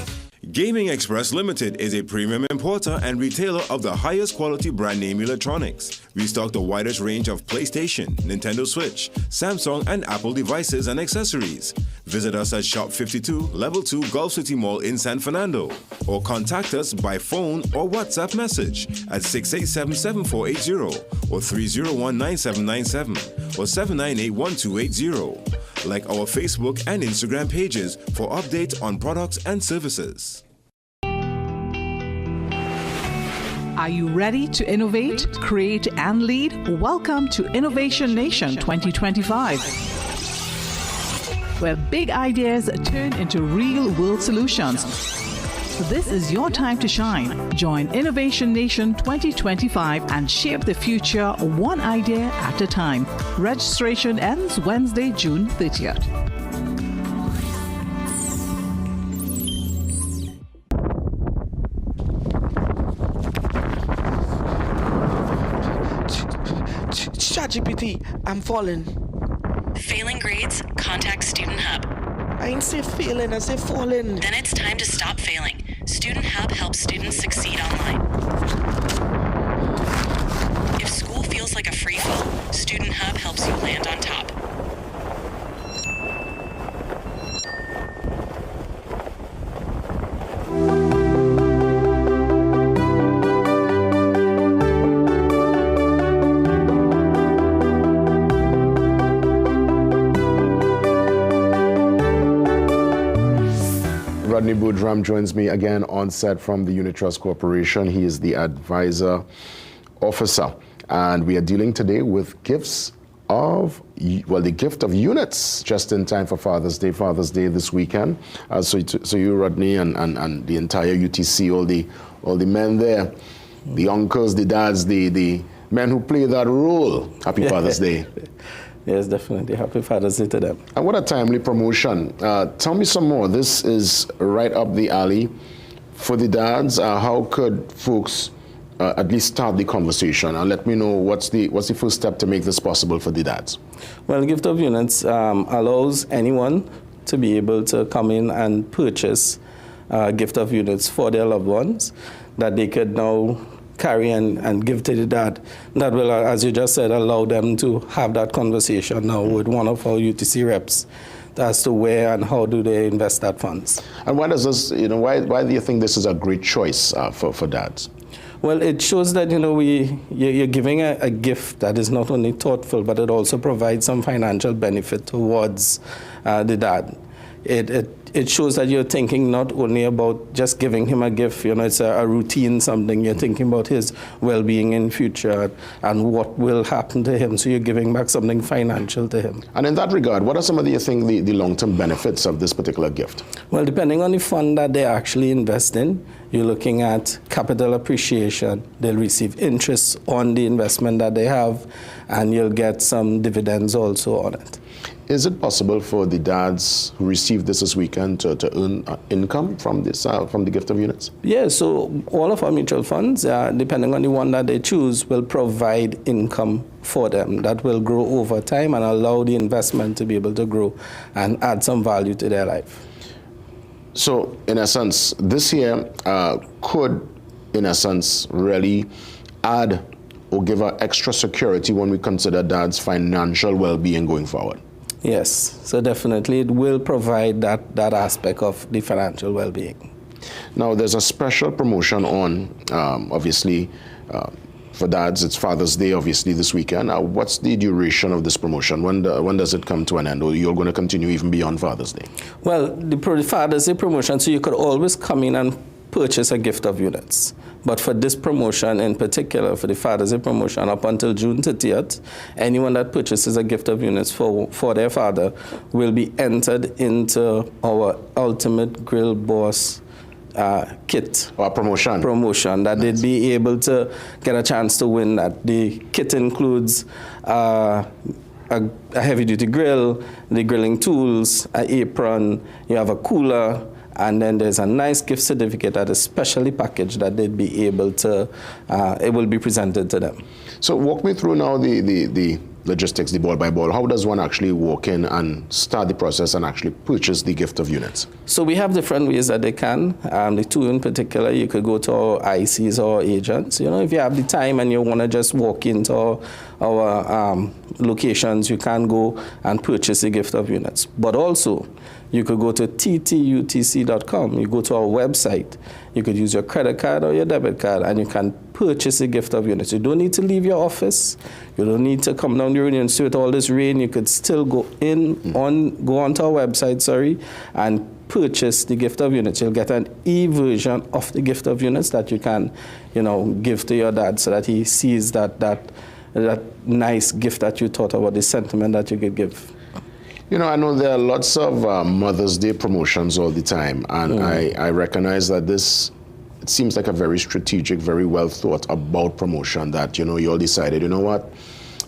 Gaming Express Limited is a premium importer and retailer of the highest quality brand name electronics. We stock the widest range of PlayStation, Nintendo Switch, Samsung and Apple devices and accessories. Visit us at Shop 52, Level 2 Gulf City Mall in San Fernando, or contact us by phone or WhatsApp message at 687-7480 or 301-9797 or 798-1280. Like our Facebook and Instagram pages for updates on products and services. Are you ready to innovate, create, and lead? Welcome to Innovation Nation 2025, where big ideas turn into real-world solutions. This is your time to shine. Join Innovation Nation 2025 and shape the future one idea at a time. Registration ends Wednesday, June 30th. ChatGPT, I'm falling. Failing grades? Contact Student Hub. I ain't say failing, I say falling. Then it's time to stop failing. Student Hub helps students succeed online. If school feels Rodney Boudram joins me again on set from the Unit Trust Corporation. He is the advisor officer. And we are dealing today with gifts of, well, the gift of units just in time for Father's Day this weekend. So you, Rodney, and the entire UTC, all the men there, the uncles, the dads, the men who play that role. Happy Father's Day. Yes, definitely. Happy Father's Day to them. And what a timely promotion. Tell me some more. This is right up the alley for the dads. How could folks at least start the conversation and let me know what's the first step to make this possible for the dads? Well, Gift of Units allows anyone to be able to come in and purchase gift of units for their loved ones that they could now carry and give to the dad. That will, as you just said, allow them to have that conversation now with one of our UTC reps as to where and how do they invest that funds. And why does this, why do you think this is a great choice for dads? Well, it shows that, you're giving a gift that is not only thoughtful, but it also provides some financial benefit towards the dad. It shows that you're thinking not only about just giving him a gift, it's a routine something. You're thinking about his well-being in future and what will happen to him. So you're giving back something financial to him. And in that regard, what are some of the long-term benefits of this particular gift? Well, depending on the fund that they actually invest in, you're looking at capital appreciation. They'll receive interest on the investment that they have, and you'll get some dividends also on it. Is it possible for the dads who receive this weekend to earn income from this, from the gift of units? Yeah, so all of our mutual funds, depending on the one that they choose, will provide income for them that will grow over time and allow the investment to be able to grow and add some value to their life. So, in essence, this year could, in essence, really add or give us extra security when we consider dad's financial well-being going forward. Yes, so definitely it will provide that aspect of the financial well-being. Now, there's a special promotion on, obviously, for dads. It's Father's Day, obviously, this weekend. Now, what's the duration of this promotion? When does it come to an end, or you're going to continue even beyond Father's Day? Well, the Father's Day promotion, so you could always come in and purchase a gift of units. But for this promotion in particular, for the Father's Day promotion up until June 30th, anyone that purchases a gift of units for their father will be entered into our Ultimate Grill Boss kit. Or promotion. Promotion, that they'd be able to get a chance to win that. The kit includes a heavy-duty grill, the grilling tools, an apron, you have a cooler, and then there's a nice gift certificate that is specially packaged that they'd be able to, it will be presented to them. So walk me through now the logistics, the ball by ball. How does one actually walk in and start the process and actually purchase the gift of units? So we have different ways that they can. The two in particular, you could go to our ICs or agents. If you have the time and you want to just walk into our locations, you can go and purchase the gift of units. But also, you could go to TTUTC.com. You go to our website. You could use your credit card or your debit card, and you can purchase a gift of units. You don't need to leave your office. You don't need to come down the Union Street with all this rain. You could still go onto our website, and purchase the gift of units. You'll get an e-version of the gift of units that you can, give to your dad so that he sees that nice gift that you thought about, the sentiment that you could give. I know there are lots of Mother's Day promotions all the time, and I recognize that it seems like a very strategic, very well thought about promotion that, you all decided, what,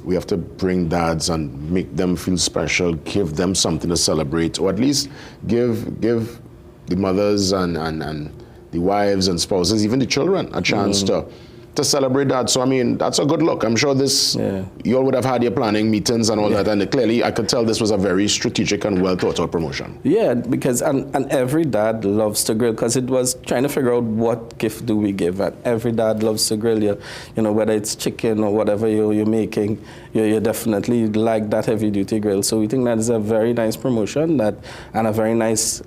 we have to bring dads and make them feel special, give them something to celebrate, or at least give the mothers and the wives and spouses, even the children, a chance to celebrate that. So, that's a good look. I'm sure you all would have had your planning meetings and all that, and clearly I could tell this was a very strategic and well thought out promotion. Yeah, because, and every dad loves to grill, because it was trying to figure out what gift do we give, and every dad loves to grill, whether it's chicken or whatever you're making, you definitely like that heavy duty grill. So we think that is a very nice promotion and a very nice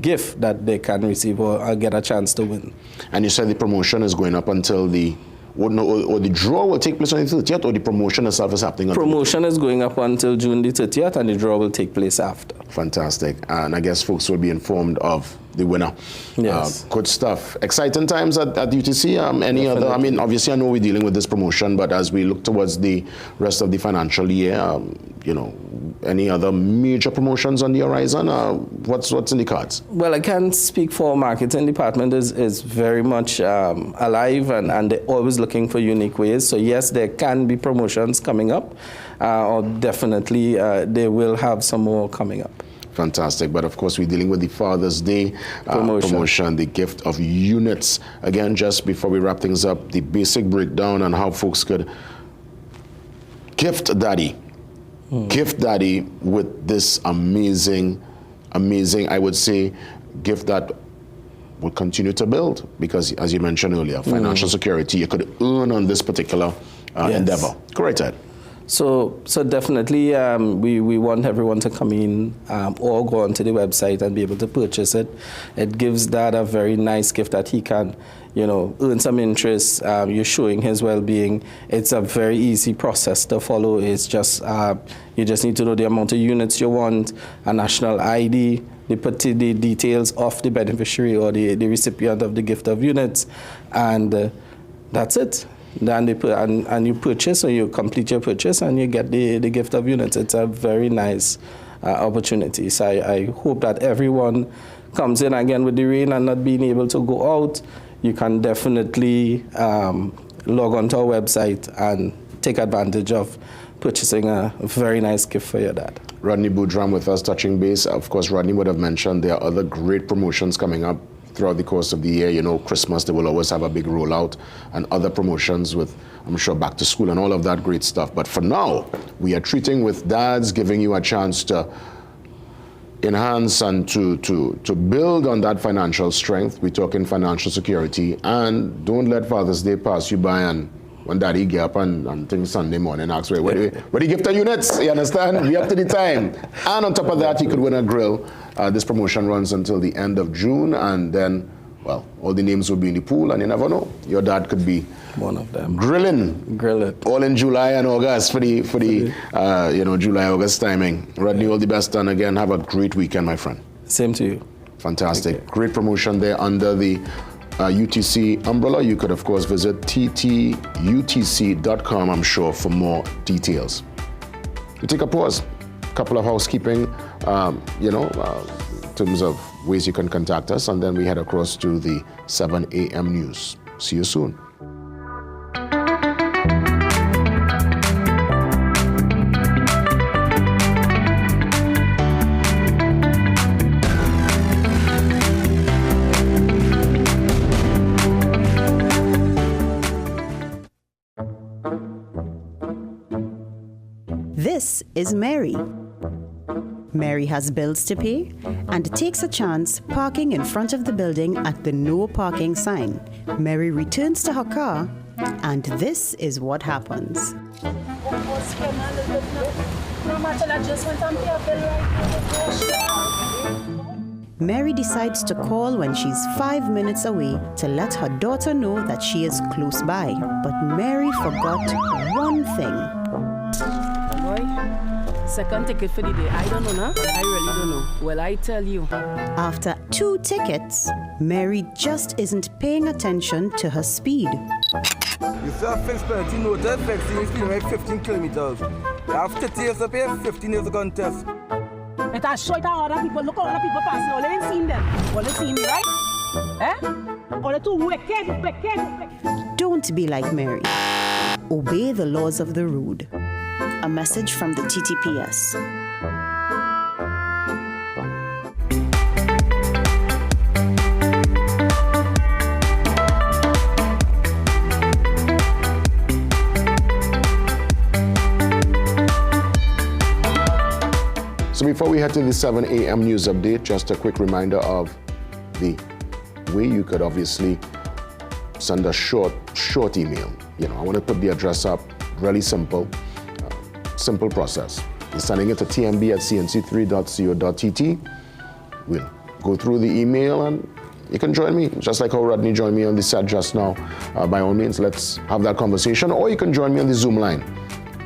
gift that they can receive or get a chance to win. And you said the promotion is going up until the or the draw will take place on the 30th, or the promotion itself is happening? Promotion is going up until June the 30th, and the draw will take place after. Fantastic. And I guess folks will be informed of the winner. Yes. Good stuff. Exciting times at UTC. Any other, I mean, obviously I know we're dealing with this promotion, but as we look towards the rest of the financial year, you know, any other major promotions on the horizon? What's in the cards? Well, I can't speak for marketing department is very much alive and they're always looking for unique ways. So yes, there can be promotions coming up, or definitely they will have some more coming up. Fantastic. But of course, we're dealing with the Father's Day promotion, the gift of units. Again, just before we wrap things up, the basic breakdown on how folks could gift Daddy with this amazing, I would say, gift that will continue to build. Because as you mentioned earlier, financial security, you could earn on this particular endeavor. Correct, Ed? So definitely we want everyone to come in or go onto the website and be able to purchase it. It gives Dad a very nice gift that he can, you know, earn some interest. You're showing his well-being. It's a very easy process to follow. It's just, you just need to know the amount of units you want, a national ID, they put the details of the beneficiary or the recipient of the gift of units, and that's it. Then they put, and you purchase, or you complete your purchase, and you get the gift of units. It's a very nice opportunity. So I hope that everyone comes in. Again, with the rain and not being able to go out, you can definitely log onto our website and take advantage of purchasing a very nice gift for your dad. Rodney Boudram with us, touching base. Of course, Rodney would have mentioned there are other great promotions coming up throughout the course of the year. You know, Christmas, they will always have a big rollout, and other promotions with, I'm sure, back to school and all of that great stuff. But for now, we are treating with dads, giving you a chance to enhance and to build on that financial strength. We're talking financial security, and don't let Father's Day pass you by and when Daddy get up and things Sunday morning asks, what do you give the units? You understand? We up to the time. And on top of that, you could win a grill. This promotion runs until the end of June, and then, well, all the names will be in the pool, and you never know. Your dad could be one of them. Grill it. All in July and August for the July-August timing. Rodney, all the best, and again, have a great weekend, my friend. Same to you. Fantastic. Great promotion there under the UTC umbrella. You could, of course, visit TTUTC.com, I'm sure, for more details. We take a pause. A couple of housekeeping, in terms of ways you can contact us, and then we head across to the 7 a.m. news. See you soon. This is Mary. Mary has bills to pay and takes a chance parking in front of the building at the no parking sign. Mary returns to her car, and this is what happens. Mary decides to call when she's 5 minutes away to let her daughter know that she is close by. But Mary forgot one thing. Second ticket for the day. I don't know, no? I really don't know. Well, I tell you. After 2 tickets, Mary just isn't paying attention to her speed. You see a fixed penalty notice, fixing speed by 15 kilometers. You have 30 years to pay, 15 years to contest. It has short other people. Look at other people passing. All they ain't seen them. All they seen me, right? All they too wicked. Don't be like Mary. Obey the laws of the road. A message from the TTPS. So before we head to the 7 a.m. news update, just a quick reminder of the way you could obviously send a short email. I want to put the address up, really simple process. You're sending it to tmb@cnc3.co.tt. We'll go through the email and you can join me, just like how Rodney joined me on the set just now. By all means, let's have that conversation, or you can join me on the Zoom line.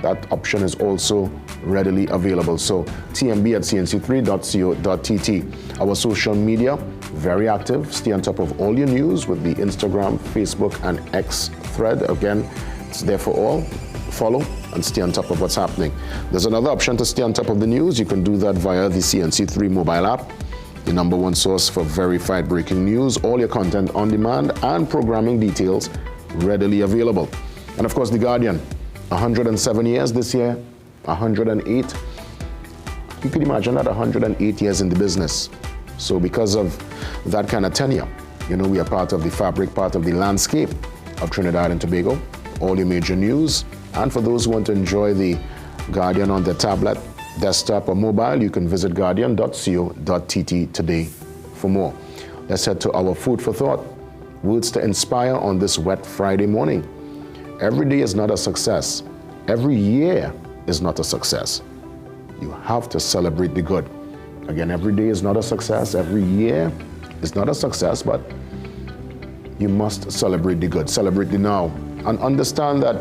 That option is also readily available. So tmb@cnc3.co.tt. Our social media, very active. Stay on top of all your news with the Instagram, Facebook, and X thread. Again, it's there for all. Follow and stay on top of what's happening. There's another option to stay on top of the news. You can do that via the CNC3 mobile app, the #1 source for verified breaking news, all your content on demand, and programming details readily available. And of course, The Guardian, 107 years this year, 108. You could imagine that, 108 years in the business. So because of that kind of tenure, we are part of the fabric, part of the landscape of Trinidad and Tobago, all your major news. And for those who want to enjoy The Guardian on their tablet, desktop, or mobile, you can visit guardian.co.tt today for more. Let's head to our food for thought. Words to inspire on this wet Friday morning. Every day is not a success. Every year is not a success. You have to celebrate the good. Again, every day is not a success. Every year is not a success, but you must celebrate the good. Celebrate the now. And understand that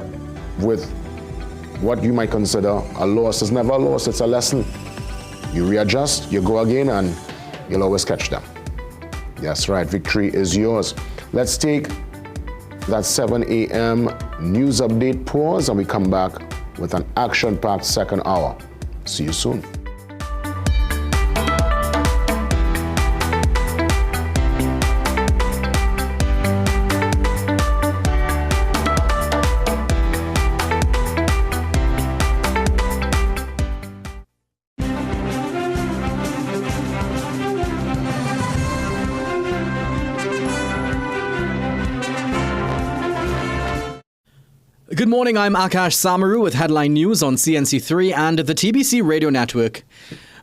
with what you might consider a loss is never a loss, it's a lesson. You readjust, you go again, and you'll always catch them. That's right, victory is yours. Let's take that 7 a.m. news update pause, and we come back with an action-packed second hour. See you soon. Good morning, I'm Akash Samaru with headline news on CNC3 and the TBC radio network.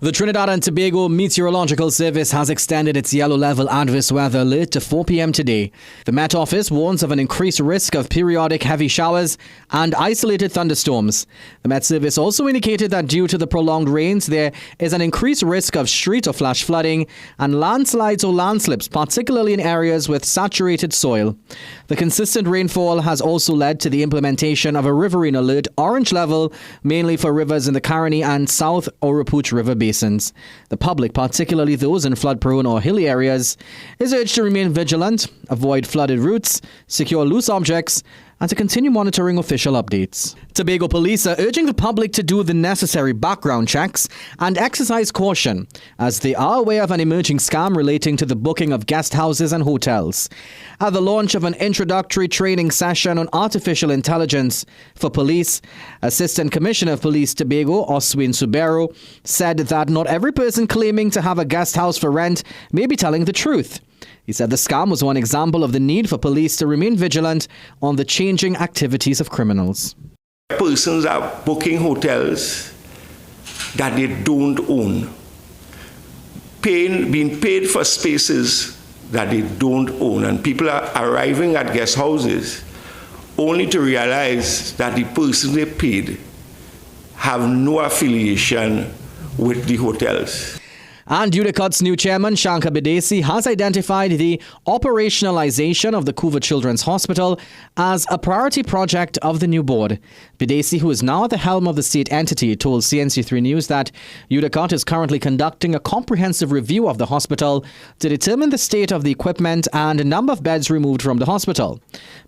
The Trinidad and Tobago Meteorological Service has extended its yellow level adverse weather alert to 4 p.m. today. The Met Office warns of an increased risk of periodic heavy showers and isolated thunderstorms. The Met Service also indicated that due to the prolonged rains, there is an increased risk of street or flash flooding and landslides or landslips, particularly in areas with saturated soil. The consistent rainfall has also led to the implementation of a riverine alert orange level, mainly for rivers in the Caroni and South Oropouche River basins. The public, particularly those in flood-prone or hilly areas, is urged to remain vigilant, avoid flooded routes, secure loose objects, and to continue monitoring official updates. Tobago police are urging the public to do the necessary background checks and exercise caution, as they are aware of an emerging scam relating to the booking of guest houses and hotels. At the launch of an introductory training session on artificial intelligence for police, Assistant Commissioner of Police Tobago, Oswin Subero, said that not every person claiming to have a guest house for rent may be telling the truth. He said the scam was one example of the need for police to remain vigilant on the changing activities of criminals. Persons are booking hotels that they don't own, being paid for spaces that they don't own, and people are arriving at guest houses only to realize that the person they paid have no affiliation with the hotels. And UTC's new chairman, Shankar Bidesi, has identified the operationalization of the Couva Children's Hospital as a priority project of the new board. Bidesi, who is now at the helm of the state entity, told CNC3 News that UTC is currently conducting a comprehensive review of the hospital to determine the state of the equipment and number of beds removed from the hospital.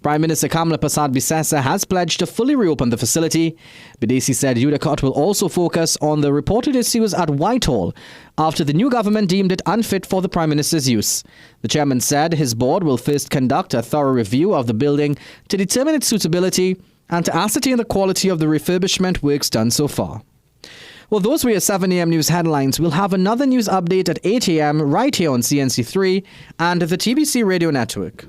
Prime Minister Kamla Prasad Bisesa has pledged to fully reopen the facility. Bidesi said UTC will also focus on the reported issues at Whitehall after the new government deemed it unfit for the Prime Minister's use. The chairman said his board will first conduct a thorough review of the building to determine its suitability and to ascertain the quality of the refurbishment works done so far. Well, those were your 7 a.m. news headlines. We'll have another news update at 8 a.m. right here on CNC3 and the TBC radio network.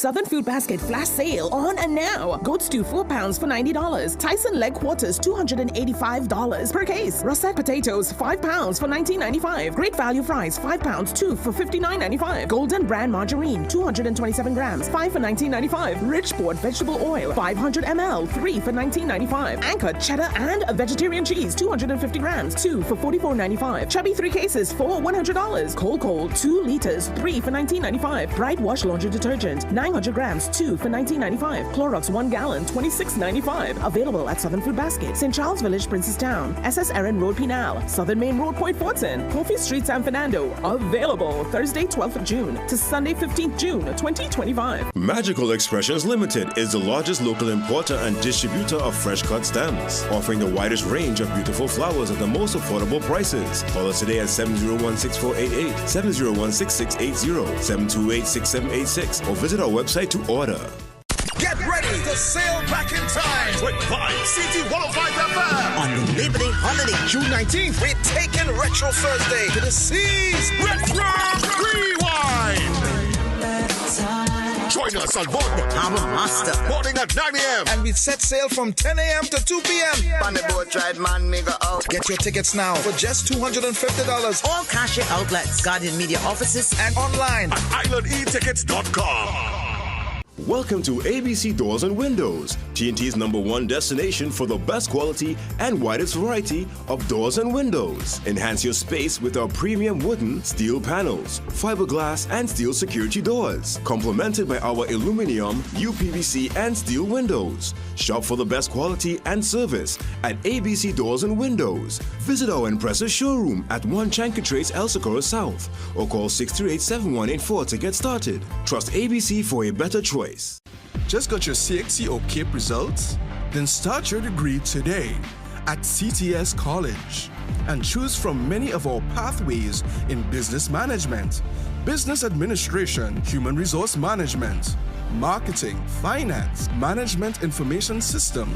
Southern Food Basket flash sale on and now. Goat stew 4 pounds for $90. Tyson leg quarters $285 per case. Russet potatoes 5 pounds for $19.95. Great value fries 5 pounds 2 for $59.95. Golden brand margarine 227 grams 5 for $19.95. Richport vegetable oil 500 ml 3 for $19.95. Anchor cheddar and vegetarian cheese 250 grams 2 for $44.95. Chubby 3 cases for $100. Cold 2 liters 3 for $19.95. Bright Wash laundry detergent 900 grams 2 for $19.95. Clorox 1 gallon $26.95. Available at Southern Food Basket, St. Charles Village, Princestown, SS Erin Road, Pinal, Southern Main Road, Point Fortin, Coffee Street, San Fernando. Available Thursday 12th of June to Sunday 15th June 2025. Magical Expressions Limited is the largest local importer and distributor of fresh cut stems, offering the widest range of beautiful flowers at the most affordable prices. Call us today at 701-6488, 701-6680, 728-6786, or visit our website to order. Get ready to sail back in time with Vibe City 105 FM. On the Labor Day holiday, June 19th, we're taking Retro Thursday to the seas. Retro Rewind. Join us on board the Harbor Master. Morning at 9 a.m. And we set sail from 10 a.m. to 2 p.m. On the boat ride, man, me go out. Get your tickets now for just $250. All cashier outlets, Guardian Media offices, and online at islandetickets.com. Welcome to ABC Doors and Windows, TNT's #1 destination for the best quality and widest variety of doors and windows. Enhance your space with our premium wooden, steel panels, fiberglass, and steel security doors, complemented by our aluminum, UPVC, and steel windows. Shop for the best quality and service at ABC Doors and Windows. Visit our impressive showroom at 1 Chancatrace, El Socorro South, or call 638-7184 to get started. Trust ABC for a better choice. Just got your CXC or CAPE results? Then start your degree today at CTS College and choose from many of our pathways in business management, business administration, human resource management, marketing, finance, management information system,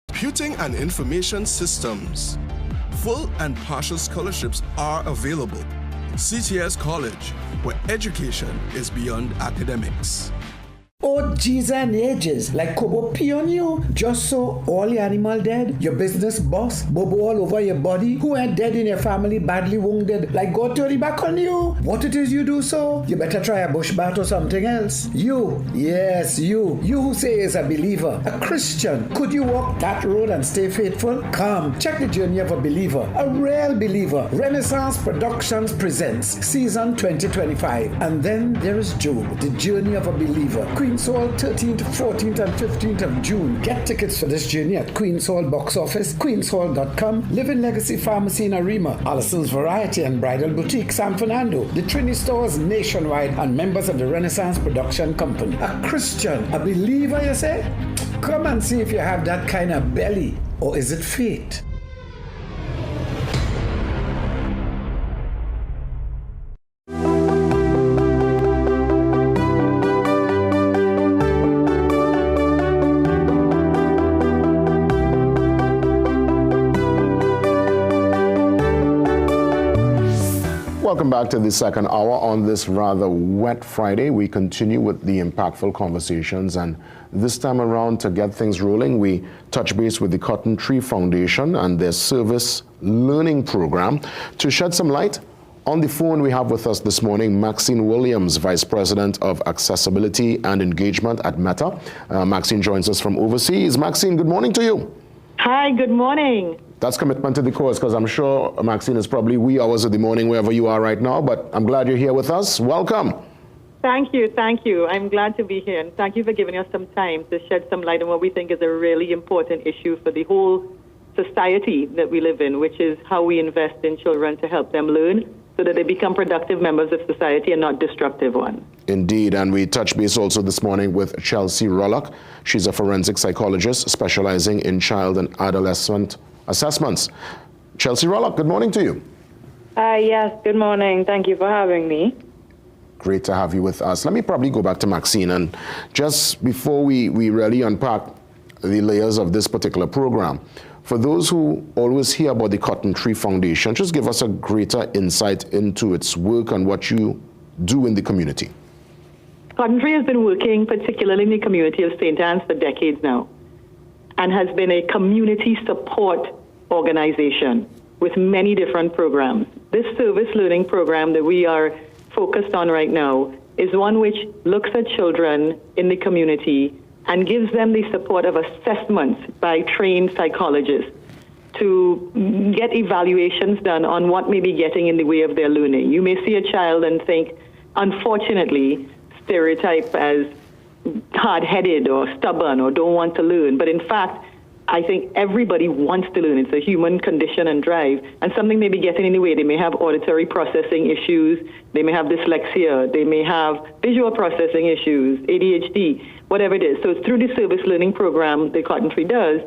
computing and information systems. Full and partial scholarships are available. CTS College, where education is beyond academics. Oh, Jesus and ages, like Kobo pee on you, just so all your animal dead, your business boss, bobo all over your body, who ain't dead in your family, badly wounded, like God turn back on you. What it is you do so? You better try a bush bath or something else. You, yes, you who say is a believer, a Christian, could you walk that road and stay faithful? Come, check the journey of a believer, a real believer. Renaissance Productions presents season 2025, and then there is Job, the journey of a believer. Queen's Hall, 13th, 14th, and 15th of June. Get tickets for this journey at Queen's Hall box office, queenshall.com, Living Legacy Pharmacy in Arima, Allison's Variety and Bridal Boutique, San Fernando, the Trini Stores nationwide, and members of the Renaissance Production Company. A Christian, a believer, you say? Come and see if you have that kind of belly, or is it fate? Welcome back to the second hour on this rather wet Friday. We continue with the impactful conversations, and this time around, to get things rolling, we touch base with the Cotton Tree Foundation and their service learning program. To shed some light, on the phone we have with us this morning Maxine Williams, Vice President of Accessibility and Engagement at Meta. Maxine joins us from overseas. Maxine, good morning to you. Hi, good morning. That's commitment to the cause, because I'm sure, Maxine, is probably wee hours of the morning wherever you are right now, but I'm glad you're here with us. Welcome. Thank you. I'm glad to be here, and thank you for giving us some time to shed some light on what we think is a really important issue for the whole society that we live in, which is how we invest in children to help them learn so that they become productive members of society and not destructive ones. Indeed, and we touched base also this morning with Chelsea Rollock. She's a forensic psychologist specializing in child and adolescent assessments. Chelsea Rollock, good morning to you. Yes, good morning. Thank you for having me. Great to have you with us. Let me probably go back to Maxine, and just before we really unpack the layers of this particular program, for those who always hear about the Cotton Tree Foundation, just give us a greater insight into its work and what you do in the community. Cotton Tree has been working particularly in the community of St. Anne's for decades now and has been a community support organization with many different programs. This service learning program that we are focused on right now is one which looks at children in the community and gives them the support of assessments by trained psychologists to get evaluations done on what may be getting in the way of their learning. You may see a child and think, unfortunately, stereotype as hard-headed or stubborn or don't want to learn. But in fact, I think everybody wants to learn. It's a human condition and drive. And something may be getting in the way. They may have auditory processing issues. They may have dyslexia. They may have visual processing issues, ADHD, whatever it is. So through the service learning program that Cotton Tree does,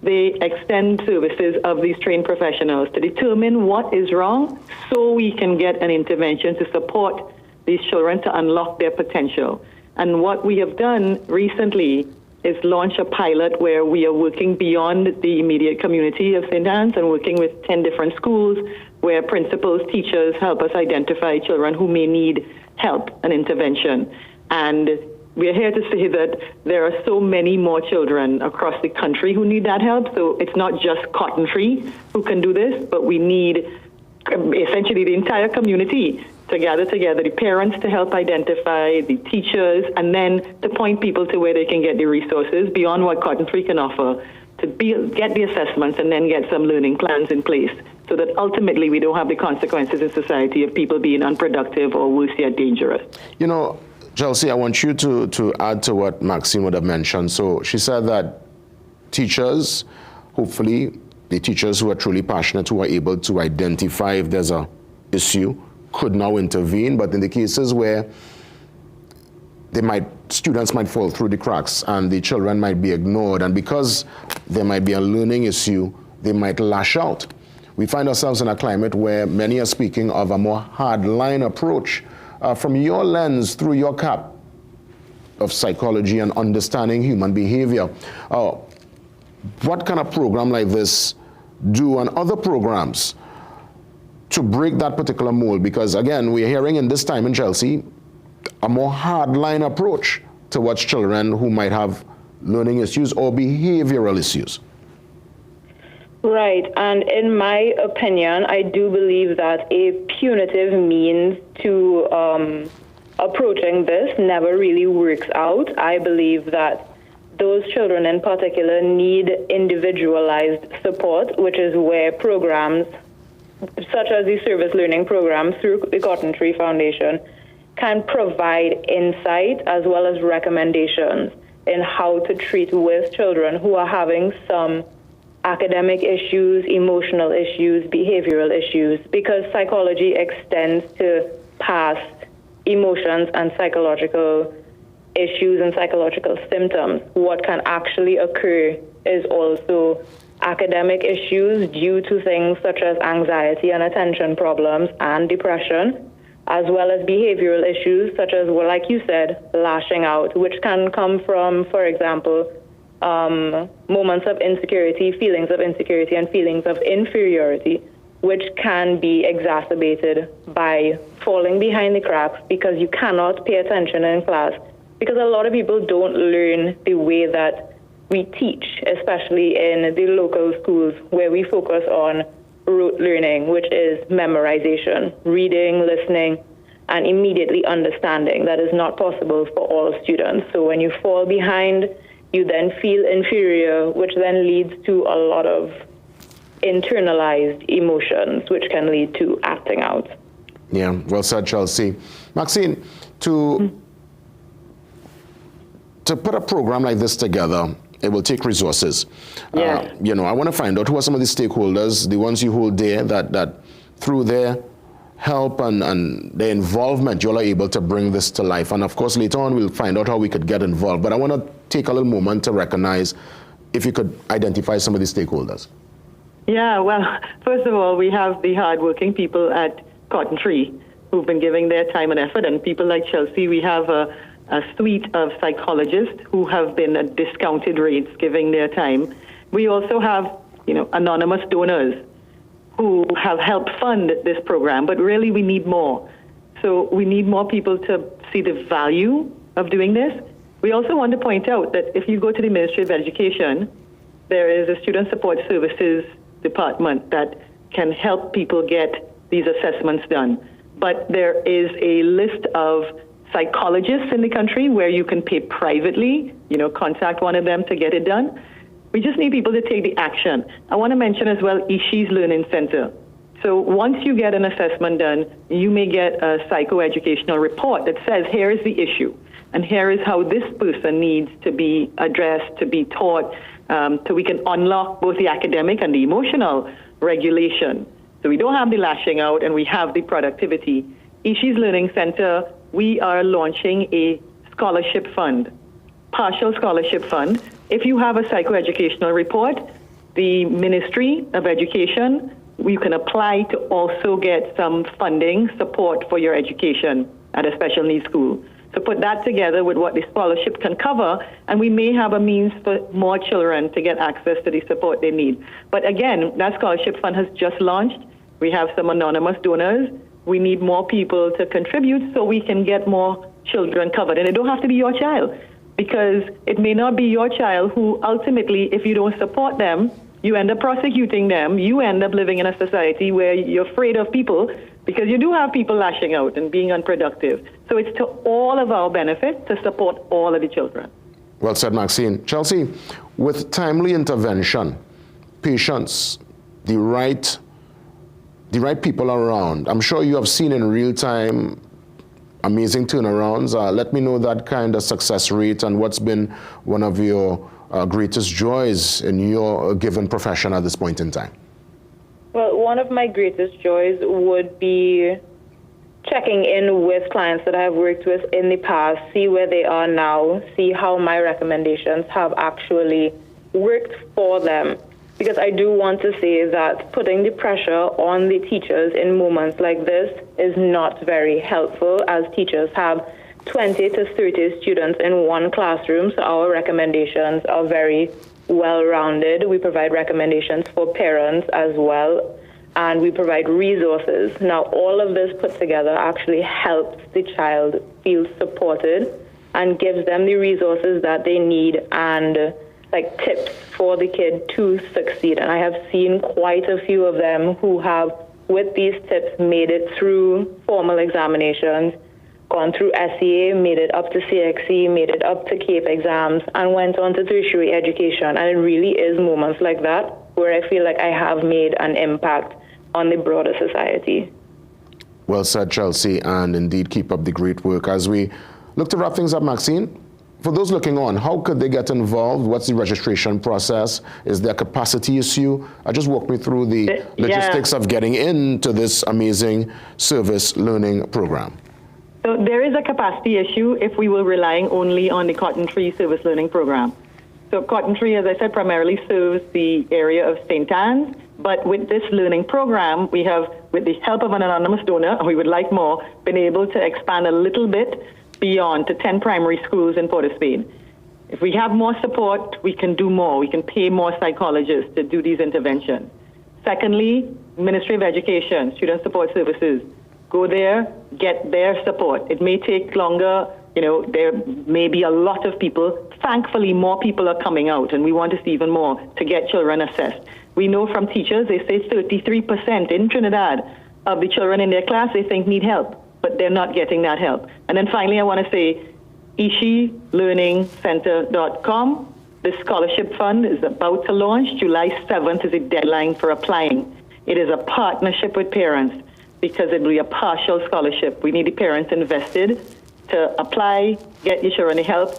they extend services of these trained professionals to determine what is wrong so we can get an intervention to support these children to unlock their potential. And what we have done recently is launch a pilot where we are working beyond the immediate community of St. Anne's and working with 10 different schools where principals, teachers help us identify children who may need help and intervention. And we are here to say that there are so many more children across the country who need that help. So it's not just Cotton Tree who can do this, but we need essentially the entire community to gather together, the parents to help identify, the teachers, and then to point people to where they can get the resources beyond what Cotton Tree can offer to get the assessments and then get some learning plans in place so that ultimately we don't have the consequences in society of people being unproductive or worse yet dangerous. You know, Chelsea, I want you to add to what Maxine would have mentioned. So she said that teachers, hopefully the teachers who are truly passionate, who are able to identify if there's an issue, could now intervene, but in the cases where students might fall through the cracks and the children might be ignored, and because there might be a learning issue, they might lash out. We find ourselves in a climate where many are speaking of a more hardline approach. From your lens, through your cap of psychology and understanding human behavior, what can a program like this do, and other programs, to break that particular mold? Because again, we're hearing in this time in Chelsea a more hardline approach towards children who might have learning issues or behavioral issues. Right, and in my opinion, I do believe that a punitive means to approaching this never really works out. I believe that those children in particular need individualized support, which is where programs such as the service learning program through the Cotton Tree Foundation can provide insight as well as recommendations in how to treat with children who are having some academic issues, emotional issues, behavioral issues, because psychology extends to past emotions and psychological issues and psychological symptoms. What can actually occur is also academic issues due to things such as anxiety and attention problems and depression, as well as behavioral issues such as, well, like you said, lashing out, which can come from, for example, moments of insecurity, feelings of insecurity, and feelings of inferiority, which can be exacerbated by falling behind the cracks because you cannot pay attention in class. Because a lot of people don't learn the way that we teach, especially in the local schools where we focus on rote learning, which is memorization, reading, listening, and immediately understanding. That is not possible for all students. So when you fall behind, you then feel inferior, which then leads to a lot of internalized emotions, which can lead to acting out. Yeah, well said, Chelsea. Maxine, to put a program like this together, it will take resources. Yeah. I want to find out who are some of the stakeholders, the ones you hold there, that through their help and their involvement, you all are able to bring this to life. And of course, later on, we'll find out how we could get involved. But I want to take a little moment to recognize, if you could identify some of the stakeholders. Yeah, well, first of all, we have the hardworking people at Cotton Tree who've been giving their time and effort, and people like Chelsea. We have a suite of psychologists who have been at discounted rates giving their time. We also have, anonymous donors who have helped fund this program, but really we need more. So we need more people to see the value of doing this. We also want to point out that if you go to the Ministry of Education, there is a Student Support Services department that can help people get these assessments done. But there is a list of psychologists in the country where you can pay privately, contact one of them to get it done. We just need people to take the action. I want to mention as well Ishi's Learning Center. So once you get an assessment done, you may get a psychoeducational report that says, here is the issue, and here is how this person needs to be addressed, to be taught, so we can unlock both the academic and the emotional regulation. So we don't have the lashing out and we have the productivity. Ishi's Learning Center, we are launching a scholarship fund, partial scholarship fund. If you have a psychoeducational report, the Ministry of Education, you can apply to also get some funding support for your education at a special needs school. So put that together with what the scholarship can cover, and we may have a means for more children to get access to the support they need. But again, that scholarship fund has just launched. We have some anonymous donors. We need more people to contribute so we can get more children covered. And it don't have to be your child, because it may not be your child who ultimately, if you don't support them, you end up prosecuting them. You end up living in a society where you're afraid of people, because you do have people lashing out and being unproductive. So it's to all of our benefit to support all of the children. Well said, Maxine. Chelsea, with timely intervention, patience, the right people around, I'm sure you have seen in real time amazing turnarounds. Let me know that kind of success rate and what's been one of your greatest joys in your given profession at this point in time. Well, one of my greatest joys would be checking in with clients that I've worked with in the past, see where they are now, see how my recommendations have actually worked for them. Because I do want to say that putting the pressure on the teachers in moments like this is not very helpful, as teachers have 20 to 30 students in one classroom, so our recommendations are very well-rounded. We provide recommendations for parents as well, and we provide resources. Now, all of this put together actually helps the child feel supported and gives them the resources that they need and tips for the kid to succeed. And I have seen quite a few of them who have, with these tips, made it through formal examinations, gone through SEA, made it up to CXE, made it up to CAPE exams, and went on to tertiary education. And it really is moments like that where I feel like I have made an impact on the broader society. Well said, Chelsea, and indeed keep up the great work. As we look to wrap things up, Maxine, for those looking on, how could they get involved? What's the registration process? Is there a capacity issue? Just walk me through the logistics of getting into this amazing service learning program. So there is a capacity issue if we were relying only on the Cotton Tree Service Learning Program. So Cotton Tree, as I said, primarily serves the area of St. Anne's, but with this learning program, we have, with the help of an anonymous donor, and we would like more, been able to expand a little bit beyond to 10 primary schools in Port of Spain. If we have more support, we can do more. We can pay more psychologists to do these interventions. Secondly, Ministry of Education, Student Support Services, go there, get their support. It may take longer. There may be a lot of people. Thankfully, more people are coming out, and we want to see even more to get children assessed. We know from teachers, they say 33% in Trinidad of the children in their class they think need help, but they're not getting that help. And then finally, I want to say, ishilearningcenter.com. The scholarship fund is about to launch. July 7th is the deadline for applying. It is a partnership with parents because it will be a partial scholarship. We need the parents invested to apply, get your children help.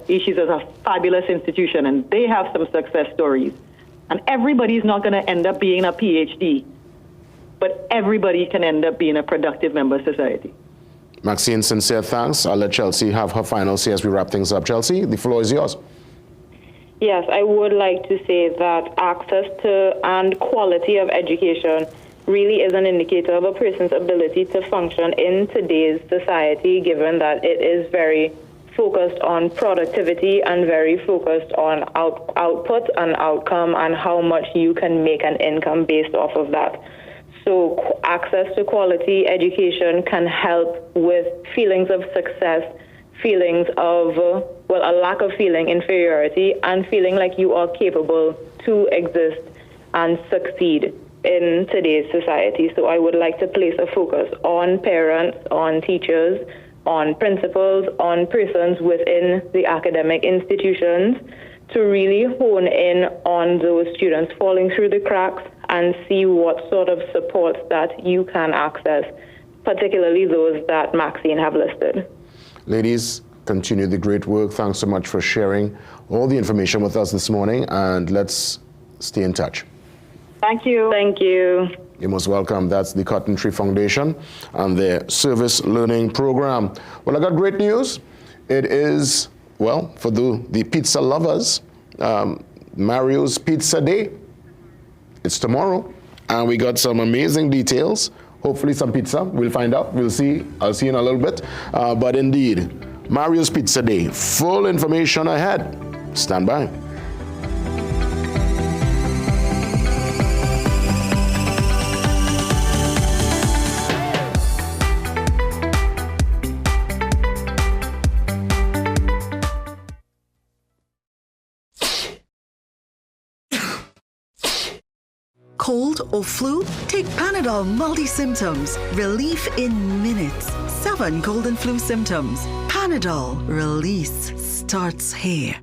Ishi's is a fabulous institution, and they have some success stories. And everybody's not going to end up being a PhD, but everybody can end up being a productive member of society. Maxine, sincere thanks. I'll let Chelsea have her final say as we wrap things up. Chelsea, the floor is yours. Yes, I would like to say that access to and quality of education really is an indicator of a person's ability to function in today's society, given that it is very focused on productivity and very focused on output and outcome and how much you can make an income based off of that. So access to quality education can help with feelings of success, feelings of, a lack of feeling inferiority and feeling like you are capable to exist and succeed in today's society. So I would like to place a focus on parents, on teachers, on principals, on persons within the academic institutions to really hone in on those students falling through the cracks and see what sort of supports that you can access, particularly those that Maxine have listed. Ladies, continue the great work. Thanks so much for sharing all the information with us this morning, and let's stay in touch. Thank you. Thank you. You're most welcome. That's the Cotton Tree Foundation and their service learning program. Well, I got great news. It is, well, for the pizza lovers, Mario's Pizza Day. It's tomorrow, and we got some amazing details. Hopefully some pizza. We'll find out. We'll see. I'll see in a little bit. But indeed, Mario's Pizza Day. Full information ahead. Stand by. Cold or flu? Take Panadol multi-symptoms. Relief in minutes. 7 cold and flu symptoms. Panadol. Release starts here.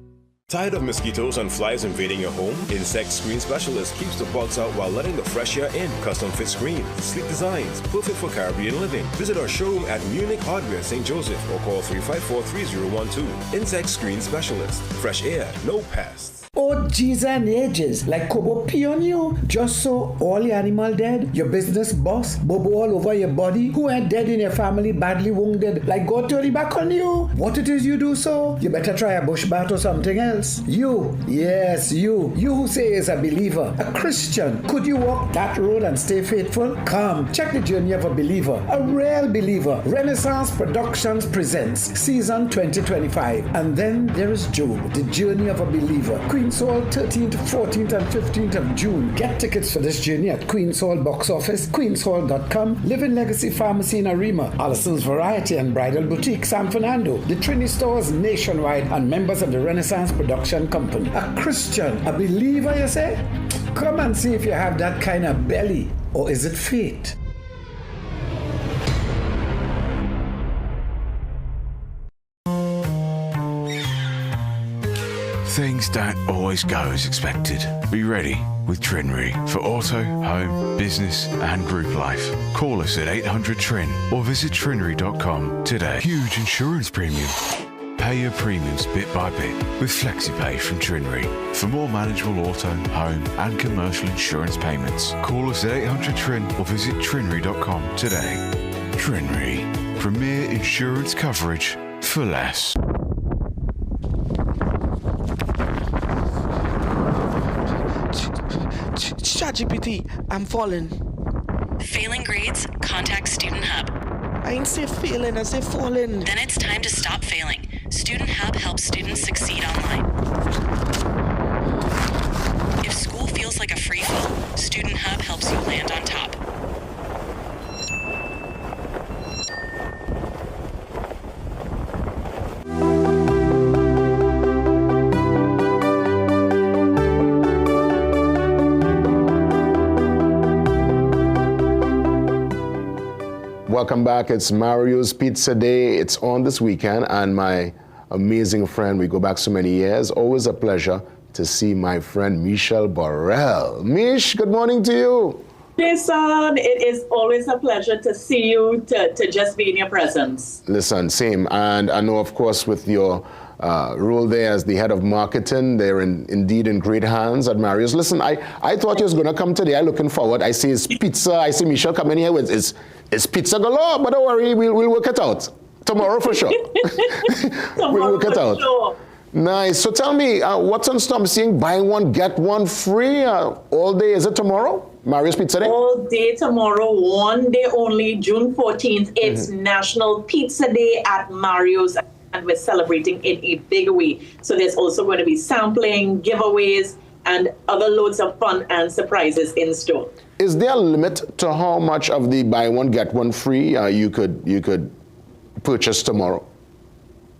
Tired of mosquitoes and flies invading your home? Insect Screen Specialist keeps the bugs out while letting the fresh air in. Custom fit screens, sleek designs, perfect for Caribbean living. Visit our showroom at Munich Hardware, St. Joseph, or call 354-3012. Insect Screen Specialist. Fresh air, no pests. Oh, geez and ages, like Kobo pee on you, just so all the animal dead, your business boss, bobo all over your body, who ain't dead in your family, badly wounded, like God turn back on you. What it is you do so? You better try a bush bath or something else. You, yes, you who say is a believer, a Christian, could you walk that road and stay faithful? Come, check the journey of a believer, a real believer. Renaissance Productions presents season 2025, and then there is Job, the journey of a believer. Queen's Hall, 13th, 14th, and 15th of June. Get tickets for this journey at Queen's Hall box office, queenshall.com, Living Legacy Pharmacy in Arima, Allison's Variety and Bridal Boutique, San Fernando, the Trini Stores nationwide, and members of the Renaissance Production Company. A Christian, a believer, you say? Come and see if you have that kind of belly, or is it fate? Things don't always go as expected. Be ready with Trinry for auto, home, business and group life. Call us at 800-TRIN or visit trinry.com today. Huge insurance premium. Pay your premiums bit by bit with FlexiPay from Trinry. For more manageable auto, home and commercial insurance payments, call us at 800-TRIN or visit trinry.com today. Trinry. Premier insurance coverage for less. ChatGPT, I'm falling. Failing grades? Contact Student Hub. I ain't say failing, I say falling. Then it's time to stop failing. Student Hub helps students succeed online. If school feels like a free fall, Student Hub helps you land on top. Welcome back. It's Mario's Pizza Day. It's on this weekend, and my amazing friend, we go back so many years, always a pleasure to see my friend Michelle Burrell. Mish, good morning to you. Jason, it is always a pleasure to see you, to just be in your presence. Listen, same. And I know, of course, with your role there as the head of marketing, they're indeed in great hands at Mario's. Listen, I thought you was going to come today. I'm looking forward. I see it's pizza. I see Michelle coming here with it's pizza galore, but don't worry, we'll work it out. Tomorrow for sure. We'll work it out. Sure. Nice. So tell me, what's on store? I'm seeing buy one, get one free all day. Is it tomorrow? Mario's Pizza Day? All day tomorrow, one day only, June 14th. It's National Pizza Day at Mario's, and we're celebrating in a big way. So there's also going to be sampling, giveaways, and other loads of fun and surprises in store. Is there a limit to how much of the buy one, get one free you could purchase tomorrow?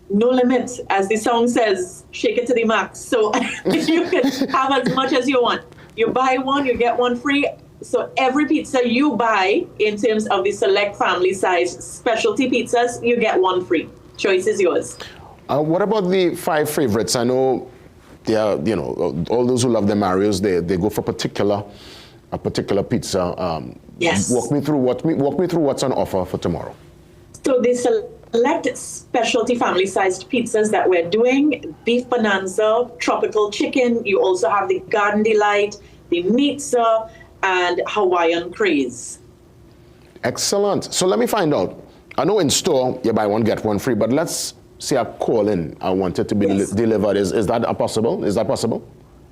no limit. As the song says, shake it to the max. So you can have as much as you want. You buy one, you get one free. So every pizza you buy, in terms of the select family size specialty pizzas, you get one free. Choice is yours. What about the 5 favorites? I know they are, you know, all those who love the Marios, they go for a particular pizza. Yes. Walk me through what's on offer for tomorrow. So the select specialty family-sized pizzas that we're doing: beef bonanza, tropical chicken. You also have the garden delight, the pizza, and Hawaiian craze. Excellent. So let me find out. I know in store you buy one get one free, but let's say I call in. I want it to be delivered. Is that possible? Is that possible?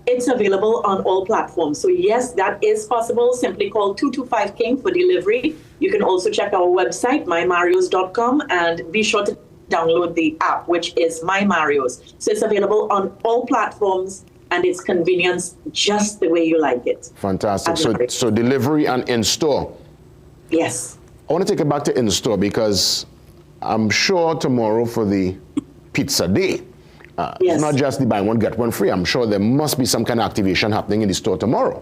It's available on all platforms. So yes, that is possible. Simply call 225 King for delivery. You can also check our website, mymarios.com, and be sure to download the app, which is My Marios. So it's available on all platforms, and it's convenience just the way you like it. Fantastic. So delivery and in-store. Yes. I want to take it back to in-store because I'm sure tomorrow for the pizza day, it's not just the buy one, get one free. I'm sure there must be some kind of activation happening in the store tomorrow.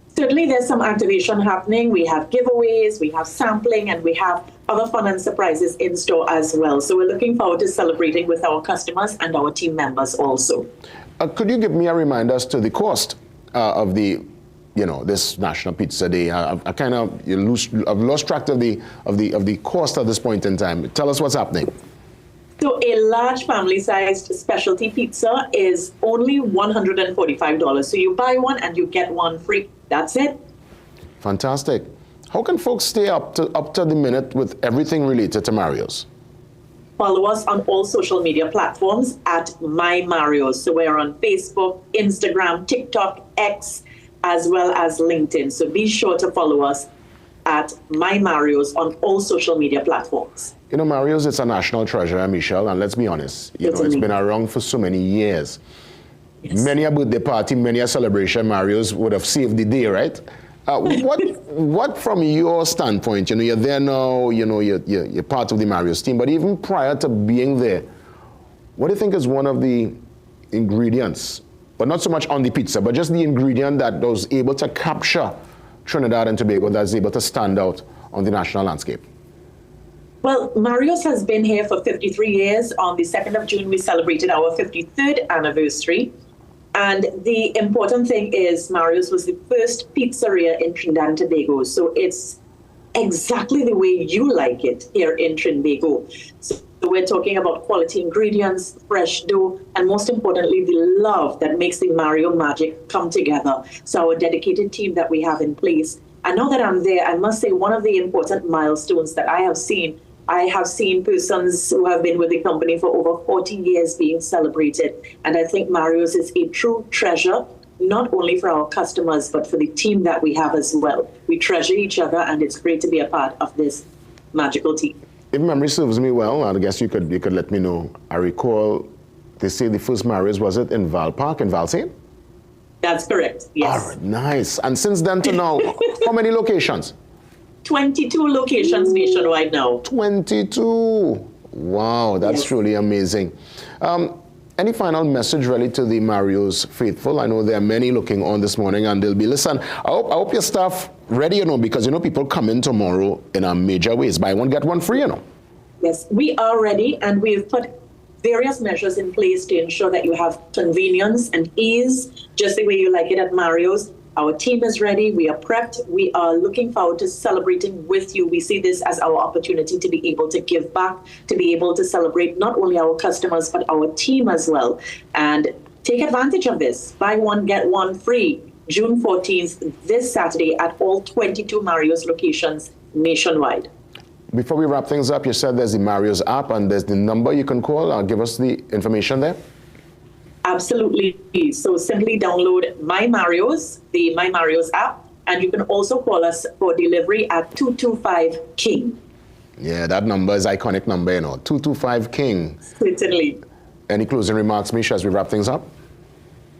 Certainly there's some activation happening. We have giveaways, we have sampling, and we have other fun and surprises in store as well. So we're looking forward to celebrating with our customers and our team members also. Could you give me a reminder as to the cost of the, this National Pizza Day? I've lost track of the cost at this point in time. Tell us what's happening. So a large family-sized specialty pizza is only $145. So you buy one and you get one free. That's it. Fantastic. How can folks stay up to the minute with everything related to Marios? Follow us on all social media platforms at My Marios. So we're on Facebook, Instagram, TikTok, X, as well as LinkedIn. So be sure to follow us at My Marios on all social media platforms. Marios, it's a national treasure, Michelle, and let's be honest, it's been around for so many years. Yes. Many a birthday party, many a celebration, Marios would have saved the day, right? What from your standpoint, you're there now, you're part of the Marios team, but even prior to being there, what do you think is one of the ingredients, but not so much on the pizza, but just the ingredient that was able to capture Trinidad and Tobago, that's able to stand out on the national landscape? Well, Marios has been here for 53 years. On the 2nd of June, we celebrated our 53rd anniversary. And the important thing is Marios was the first pizzeria in Trinidad and Tobago. So it's exactly the way you like it here in Trinbago. So we're talking about quality ingredients, fresh dough, and most importantly, the love that makes the Mario magic come together. So our dedicated team that we have in place. And now that I'm there, I must say one of the important milestones that I have seen persons who have been with the company for over 40 years being celebrated. And I think Marios is a true treasure, not only for our customers, but for the team that we have as well. We treasure each other, and it's great to be a part of this magical team. If memory serves me well, I guess you could let me know. I recall they say the first Marios, was it in Val Park in Val Saint? That's correct, yes. All right, nice. And since then to now, how many locations? 22 locations nationwide now. 22. Wow, that's truly amazing. Any final message really to the Marios faithful? I know there are many looking on this morning and they'll be listening. I hope your staff ready, because people come in tomorrow in a major ways. Buy one, get one free, Yes, we are ready, and we've put various measures in place to ensure that you have convenience and ease, just the way you like it at Marios. Our team is ready. We are prepped. We are looking forward to celebrating with you. We see this as our opportunity to be able to give back, to be able to celebrate not only our customers, but our team as well. And take advantage of this. Buy one, get one free. June 14th, this Saturday, at all 22 Marios locations nationwide. Before we wrap things up, you said there's the Marios app and there's the number you can call. Give us the information there. Absolutely. So simply download My Marios, the My Marios app, and you can also call us for delivery at 225 King. Yeah, that number is iconic number, 225 King. Certainly. Any closing remarks, Misha, as we wrap things up?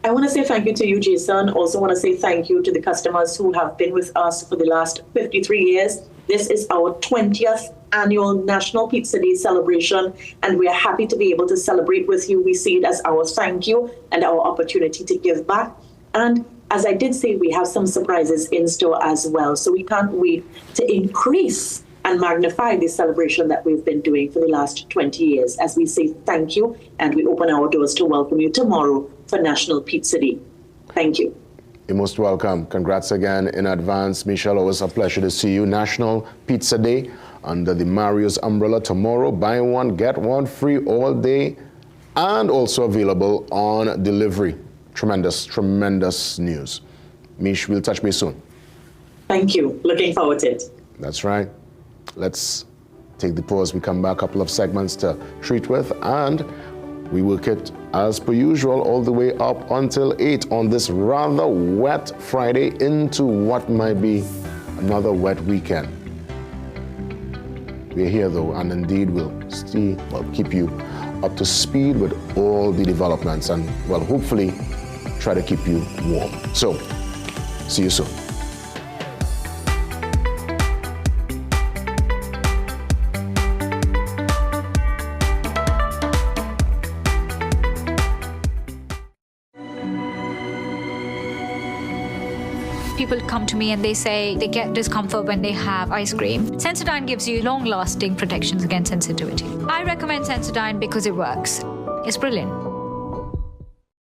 I want to say thank you to you, Jason. Also want to say thank you to the customers who have been with us for the last 53 years. This is our 20th annual National Pizza Day celebration, and we are happy to be able to celebrate with you. We see it as our thank you and our opportunity to give back. And as I did say, we have some surprises in store as well. So we can't wait to increase and magnify this celebration that we've been doing for the last 20 years as we say thank you, and we open our doors to welcome you tomorrow for National Pizza Day. Thank you. You're most welcome. Congrats again in advance. Michelle, always a pleasure to see you. National Pizza Day under the Mario's umbrella tomorrow. Buy one, get one free all day, and also available on delivery. Tremendous, tremendous news. Mish, we'll touch base soon. Thank you. Looking forward to it. That's right. Let's take the pause. We come back, a couple of segments to treat with, and we work it as per usual all the way up until 8 on this rather wet Friday into what might be another wet weekend. We're here though, and indeed we'll keep you up to speed with all the developments and, well, hopefully try to keep you warm. So, see you soon. People come to me and they say they get discomfort when they have ice cream. Sensodyne gives you long-lasting protections against sensitivity. I recommend Sensodyne because it works. It's brilliant.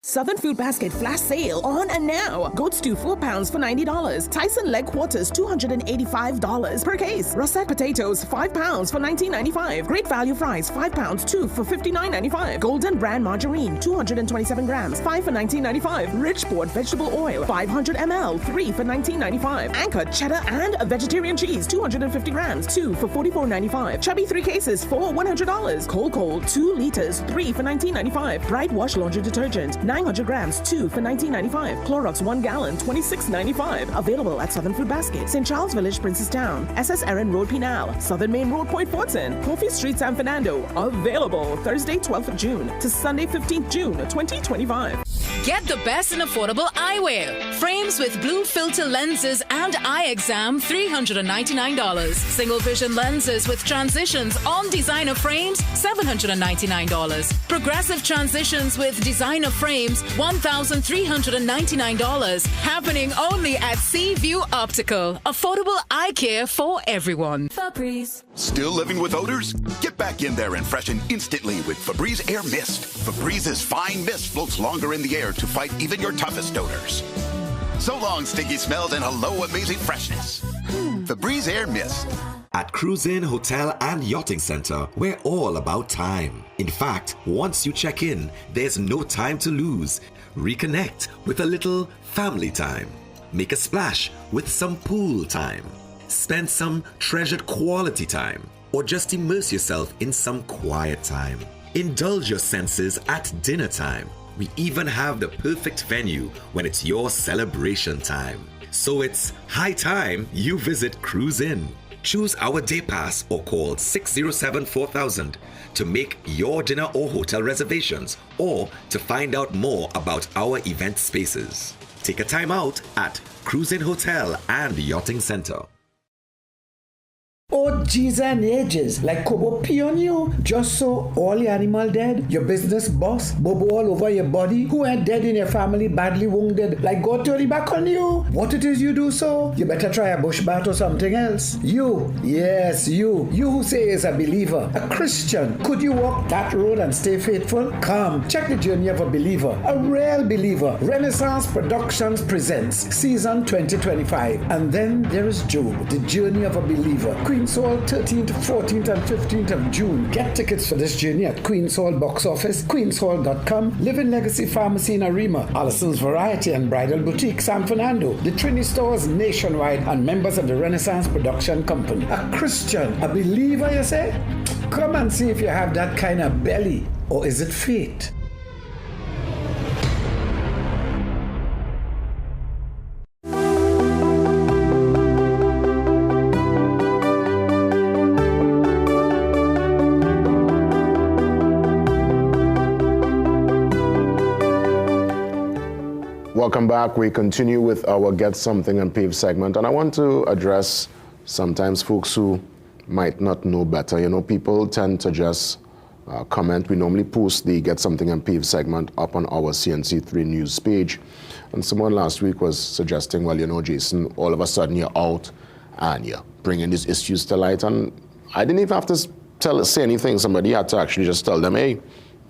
Southern Food Basket flash sale on and now. Goat stew 4 pounds for $90. Tyson leg quarters $285 per case. Russet potatoes 5 pounds for $19.95. Great value fries 5 pounds 2 for $59.95. Golden brand margarine 227 grams 5 for $19.95. Rich Board vegetable oil 500 ml 3 for $19.95. Anchor cheddar and a vegetarian cheese 250 grams 2 for $44.95. Chubby 3 cases for $100. Cold 2 liters 3 for $19.95. Bright wash laundry detergent 900 grams, 2 for $19.95. Clorox 1 gallon, $26.95. Available at Southern Food Basket, St. Charles Village, Princestown, SS Erin Road, Pinal, Southern Main Road, Point Fortin, Coffee Street, San Fernando. Available Thursday, 12th June to Sunday, 15th June, 2025. Get the best in affordable eyewear. Frames with blue filter lenses and eye exam, $399. Single vision lenses with transitions on designer frames, $799. Progressive transitions with designer frames, $1,399. Happening only at Seaview Optical. Affordable eye care for everyone. Febreze. Still living with odors? Get back in there and freshen instantly with Febreze Air Mist. Febrze's fine mist floats longer in the air to fight even your toughest odors. So long, stinky smells, and hello, amazing freshness. Febreze Air Mist. At Cruise Inn Hotel and Yachting Center, we're all about time. In fact, once you check in, there's no time to lose. Reconnect with a little family time. Make a splash with some pool time. Spend some treasured quality time. Or just immerse yourself in some quiet time. Indulge your senses at dinner time. We even have the perfect venue when it's your celebration time. So it's high time you visit Cruise Inn. Choose our day pass or call 607-4000 to make your dinner or hotel reservations or to find out more about our event spaces. Take a time out at Cruise Inn Hotel and Yachting Center. Oh, geez and ages, like Kobo pee on you, just so all the animal dead, your business boss, bobo all over your body, who ain't dead in your family, badly wounded, like go to the back on you. What it is you do so? You better try a bush bath or something else. You, yes, you who say is a believer, a Christian, could you walk that road and stay faithful? Come, check the journey of a believer, a real believer. Renaissance Productions presents season 2025, and then there is Job, the journey of a believer. Queen's Hall, 13th, 14th, and 15th of June. Get tickets for this journey at Queen's Hall box office, queenshall.com, Living Legacy Pharmacy in Arima, Allison's Variety and Bridal Boutique, San Fernando, the Trinity Stores nationwide, and members of the Renaissance Production Company. A Christian, a believer, you say? Come and see if you have that kind of belly, or is it fate? Welcome back. We continue with our Get Something and Pave segment, and I want to address sometimes folks who might not know better. You know, people tend to just comment. We normally post the Get Something and Pave segment up on our CNC3 news page. And someone last week was suggesting, well, you know, Jason, all of a sudden you're out and you're bringing these issues to light. And I didn't even have to say anything. Somebody had to actually just tell them, hey,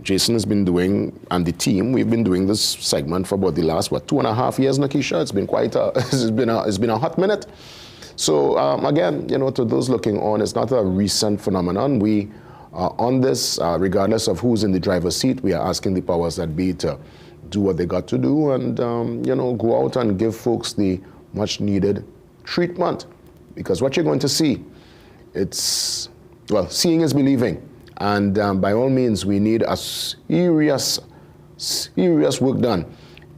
Jason has been doing, and the team, we've been doing this segment for about the last, 2.5 years, Nakisha? It's been it's been a hot minute. So again, you know, to those looking on, it's not a recent phenomenon. We are on this, regardless of who's in the driver's seat, we are asking the powers that be to do what they got to do and, you know, go out and give folks the much needed treatment. Because what you're going to see, it's, well, seeing is believing. And by all means, we need a serious work done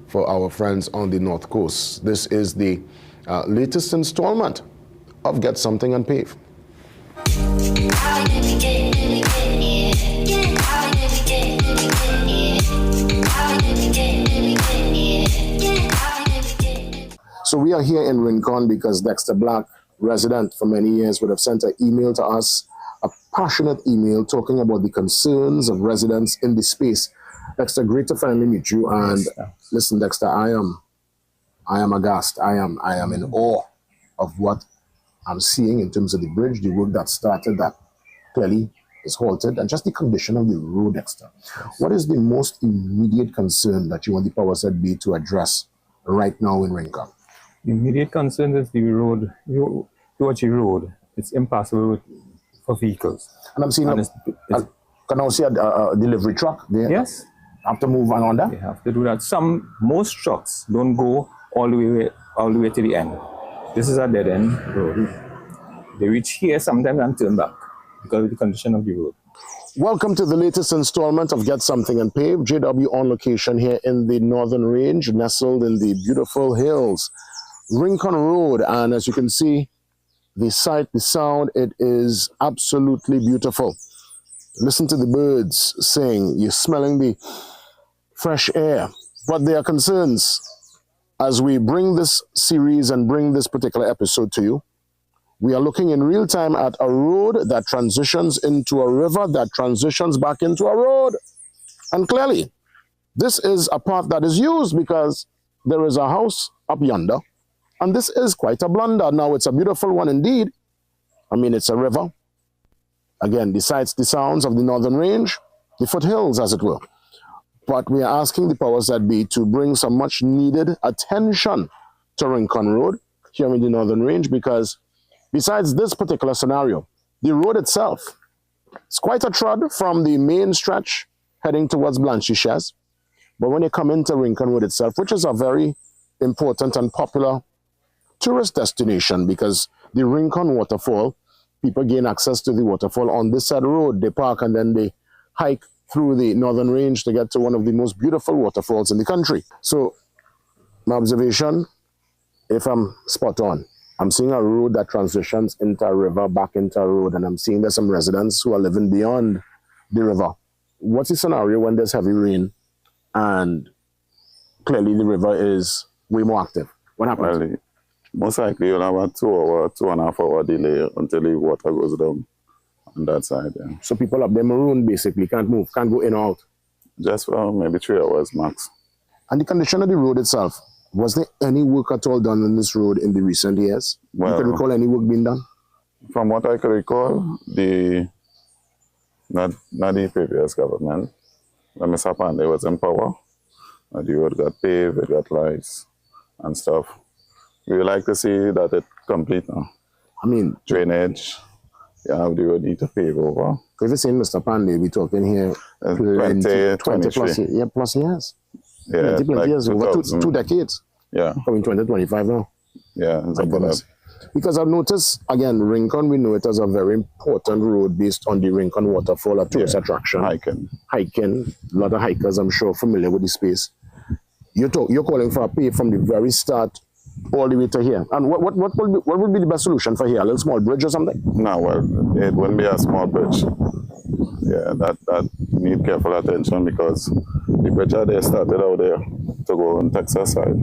for our friends on the North Coast. This is the latest installment of Get Something and Pave. So we are here in Rincon because Dexter Black, resident for many years, would have sent an email to us, a passionate email talking about the concerns of residents in the space. Dexter, great to finally meet you. And listen, Dexter, I am aghast. I am in awe of what I'm seeing in terms of the bridge, the work that started that clearly is halted, and just the condition of the road, Dexter. What is the most immediate concern that you want the powers that be to address right now in Rincon? The immediate concern is the road, towards the road. It's impassable for vehicles. And I'm seeing, can I see a delivery truck there? Yes. Have to move on that? They have to do that. Most trucks don't go all the way to the end. This is a dead end road. They reach here sometimes and turn back because of the condition of the road. Welcome to the latest installment of Get Something and Pave. JW on location here in the Northern Range, nestled in the beautiful hills. Rincon Road, and as you can see, the sight, the sound, it is absolutely beautiful. Listen to the birds sing. You're smelling the fresh air. But there are concerns as we bring this series and bring this particular episode to you. We are looking in real time at a road that transitions into a river that transitions back into a road. And clearly, this is a path that is used because there is a house up yonder. And this is quite a blunder. Now, it's a beautiful one indeed. I mean, it's a river. Again, the sights, the sounds of the Northern Range, the foothills, as it were. But we are asking the powers that be to bring some much needed attention to Rincon Road here in the Northern Range, because besides this particular scenario, the road itself, it's quite a trot from the main stretch heading towards Blanchisches. But when you come into Rincon Road itself, which is a very important and popular tourist destination, because the Rincon waterfall, people gain access to the waterfall on this side of the road. They park and then they hike through the Northern Range to get to one of the most beautiful waterfalls in the country. So my observation, if I'm spot on, I'm seeing a road that transitions into a river, back into a road, and I'm seeing there's some residents who are living beyond the river. What's the scenario when there's heavy rain and clearly the river is way more active? What happens? Well, most likely you'll have a 2.5 hour delay until the water goes down on that side. Yeah. So people up there marooned basically, can't move, can't go in or out? Just for maybe 3 hours max. And the condition of the road itself, was there any work at all done on this road in the recent years? Well, you can recall any work being done? From what I can recall, not the previous government, when Mr. Pandey was in power, the road got paved, it got lights and stuff. We would like to see that it complete now. I mean, drainage, you have the road need to pave over. Because you're saying Mr. Pandey, we're talking here 20 plus years. Yeah, 20 plus like years, over 2 decades. Yeah. Coming 2025 now. Yeah, because I've noticed, again, Rincon, we know it as a very important road based on the Rincon waterfall, a tourist attraction. Hiking. A lot of hikers, I'm sure, familiar with the space. You're calling for a pave from the very start all the way to here. And what would be the best solution for here? A little small bridge or something? No, well, it wouldn't be a small bridge. Yeah, that need careful attention because the bridge that they started out there to go on Texas side,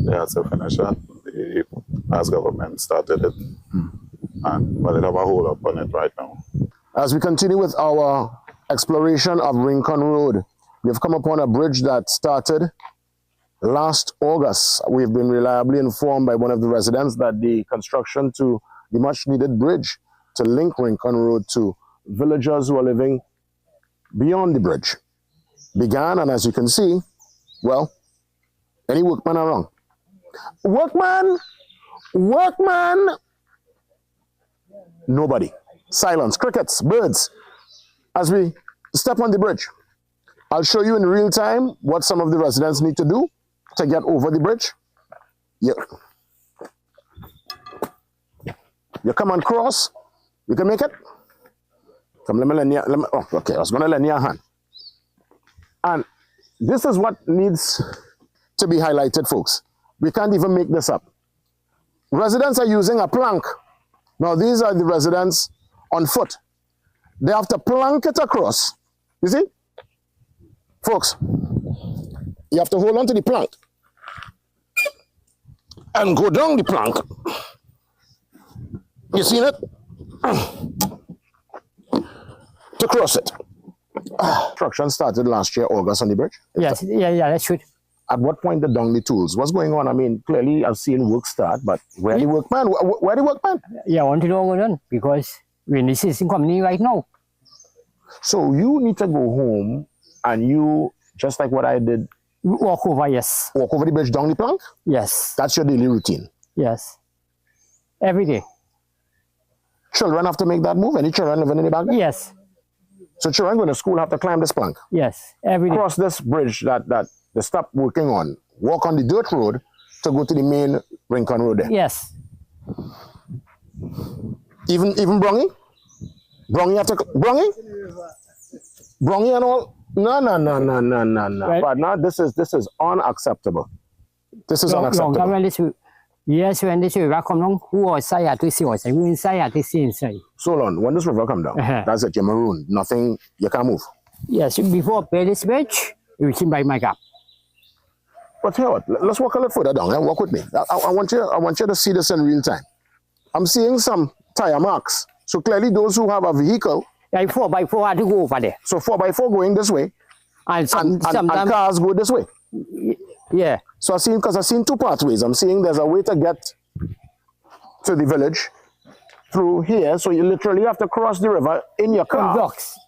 they had to finish it. The past government started it. But it have a hole up on it right now. As we continue with our exploration of Rincon Road, we've come upon a bridge that started last August. We've been reliably informed by one of the residents that the construction to the much needed bridge to link Rincon Road to villagers who are living beyond the bridge began, and as you can see, well, any workmen are wrong. Workman! Workman! Nobody. Silence. Crickets, birds. As we step on the bridge, I'll show you in real time what some of the residents need to do to get over the bridge. You come and cross. You can make it. Come, let me lend you. Oh, okay, I was going to lend you a hand. And this is what needs to be highlighted, folks. We can't even make this up. Residents are using a plank. Now, these are the residents on foot. They have to plank it across. You see? Folks, you have to hold on to the plank and go down the plank. You seen it? To cross it. Construction started last year, August, on the bridge? Yes, yeah, that's true. At what point the down the tools? What's going on? I mean, clearly I've seen work start, but where the workman? Where the workman? Yeah, I want to know what on because we're in this is company right now. So you need to go home and you, just like what I did, walk over, yes. Walk over the bridge down the plank? Yes. That's your daily routine? Yes. Every day. Children have to make that move? Any children living in the back? Yes. So children going to school have to climb this plank? Yes, every day. Cross this bridge that they stop working on, walk on the dirt road to go to the main Rincon Road there? Yes. Even Brongy? Brongy have to... Brongy? Brongy and all? No. Right. But now this is unacceptable. This is unacceptable. Yes, when this river come down, who outside to see outside, who inside to see inside. So long, when this river come down, that's it, you're marooned. Nothing, you can't move. Yes, before pay this bridge, you can buy my gap. But here, let's walk a little further down. Walk with me. I want you to see this in real time. I'm seeing some tire marks. So clearly those who have a vehicle. Like 4x4 had to go over there. So 4x4 going this way. And cars go this way. Yeah. So I've seen two pathways. I'm seeing there's a way to get to the village through here. So you literally have to cross the river in your car. In rocks.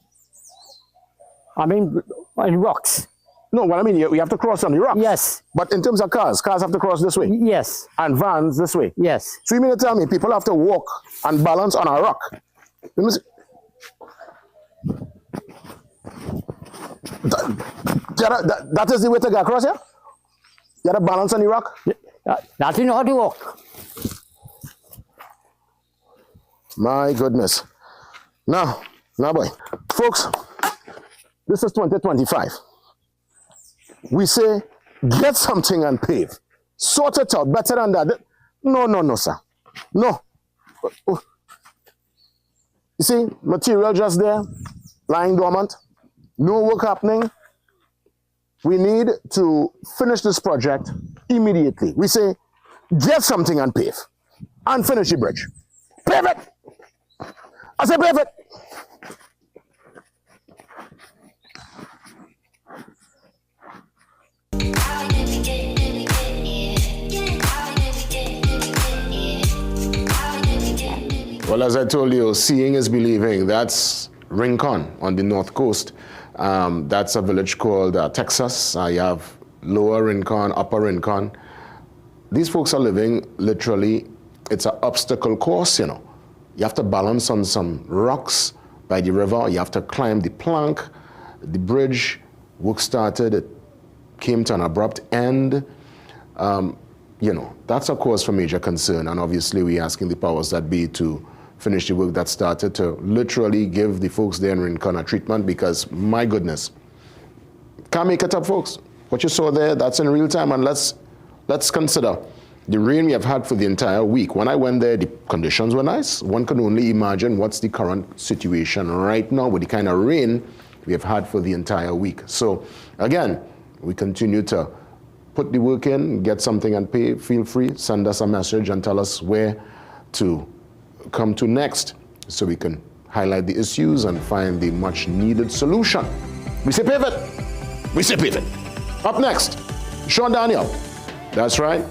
I mean, in rocks. No, what I mean, you have to cross on the rocks. Yes. But in terms of cars have to cross this way. Yes. And vans this way. Yes. So you mean to tell me people have to walk and balance on a rock? Let me see. That is the way to get across here? You have to balance on the rock? That's how to walk. My goodness. Now boy. Folks, this is 2025. We say, get something and pave. Sort it out, better than that. No, sir. No. You see, material just there, lying dormant. No work happening. We need to finish this project immediately. We say, get something and pave. And finish the bridge. Pave it! I say pave it! Well, as I told you, seeing is believing. That's Rincon on the north coast. That's a village called Texas. You have Lower Rincon, Upper Rincon. These folks are living literally, it's an obstacle course, you know. You have to balance on some rocks by the river. You have to climb the plank, the bridge. Work started, it came to an abrupt end. You know, that's a cause for major concern. And obviously we're asking the powers that be to finish the work that started, to literally give the folks there in Rincon a treatment, because my goodness, can't make it up, folks. What you saw there, that's in real time. And let's consider the rain we have had for the entire week. When I went there, the conditions were nice. One can only imagine what's the current situation right now with the kind of rain we have had for the entire week. So again, we continue to put the work in, get something and pay. Feel free, send us a message and tell us where to come to next so we can highlight the issues and find the much needed solution. We say pivot. We say pivot. Up next, Sean Daniel. That's right.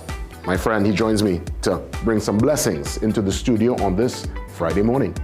My friend, he joins me to bring some blessings into the studio on this Friday morning.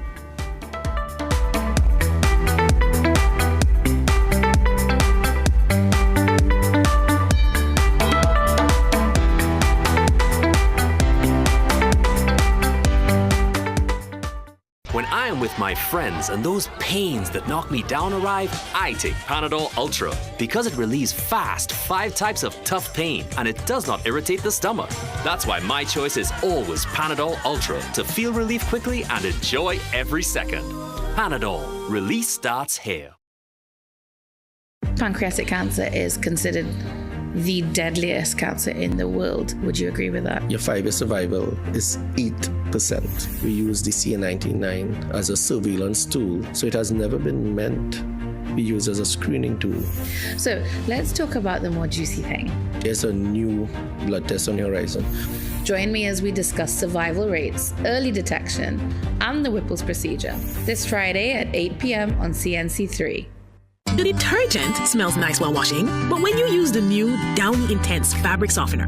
When I am with my friends and those pains that knock me down arrive, I take Panadol Ultra because it relieves fast 5 types of tough pain and it does not irritate the stomach. That's why my choice is always Panadol Ultra to feel relief quickly and enjoy every second. Panadol, release starts here. Pancreatic cancer is considered the deadliest cancer in the world. Would you agree with that? Your 5-year survival is 8%. We use the CNC3 as a surveillance tool, so it has never been meant to be used as a screening tool. So let's talk about the more juicy thing. There's a new blood test on the horizon. Join me as we discuss survival rates, early detection, and the Whipple's procedure this Friday at 8 p.m. on CNC3. The detergent smells nice while washing, but when you use the new Downy Intense fabric softener,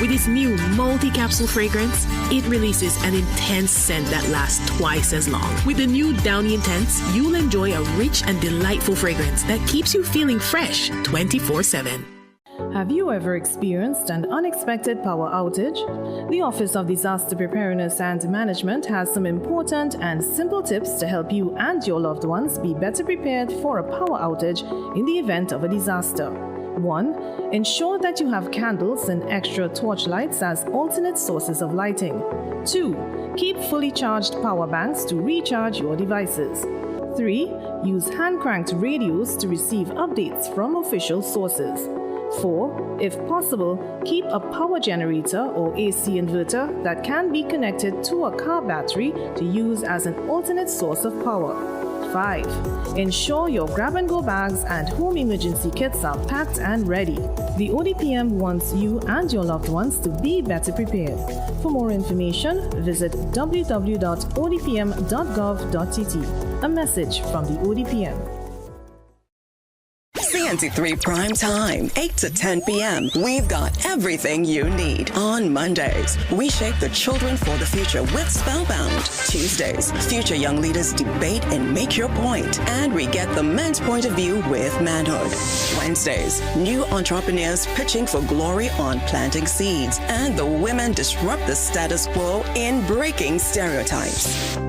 with its new multi-capsule fragrance, it releases an intense scent that lasts twice as long. With the new Downy Intense, you'll enjoy a rich and delightful fragrance that keeps you feeling fresh 24/7. Have you ever experienced an unexpected power outage? The Office of Disaster Preparedness and Management has some important and simple tips to help you and your loved ones be better prepared for a power outage in the event of a disaster. 1. Ensure that you have candles and extra torch lights as alternate sources of lighting. 2. Keep fully charged power banks to recharge your devices. 3. Use hand-cranked radios to receive updates from official sources. 4. If possible, keep a power generator or AC inverter that can be connected to a car battery to use as an alternate source of power. 5. Ensure your grab-and-go bags and home emergency kits are packed and ready. The ODPM wants you and your loved ones to be better prepared. For more information, visit www.odpm.gov.tt. A message from the ODPM. CNC3 Prime Time, 8 to 10 p.m. We've got everything you need. On Mondays, we shape the children for the future with Spellbound. Tuesdays, future young leaders debate and make your point. And we get the men's point of view with Manhood. Wednesdays, new entrepreneurs pitching for glory on planting seeds. And the women disrupt the status quo in breaking stereotypes.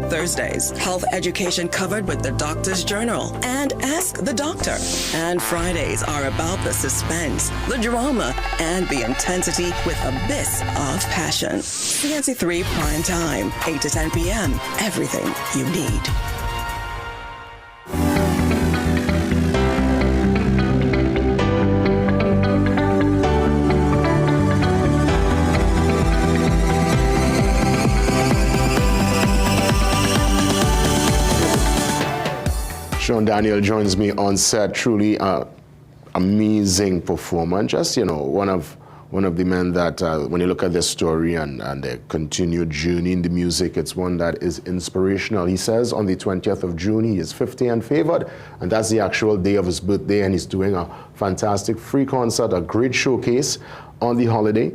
Thursdays, health education covered with the Doctor's Journal and Ask the Doctor. And Fridays are about the suspense, the drama, and the intensity with a bit of passion. CNC3 Prime Time, 8 to 10 p.m. Everything you need. Sean Daniel joins me on set. Truly amazing performer. Just, one of the men that when you look at their story and their continued journey in the music, it's one that is inspirational. He says on the 20th of June, he is 50 and favored, and that's the actual day of his birthday, and he's doing a fantastic free concert, a great showcase on the holiday.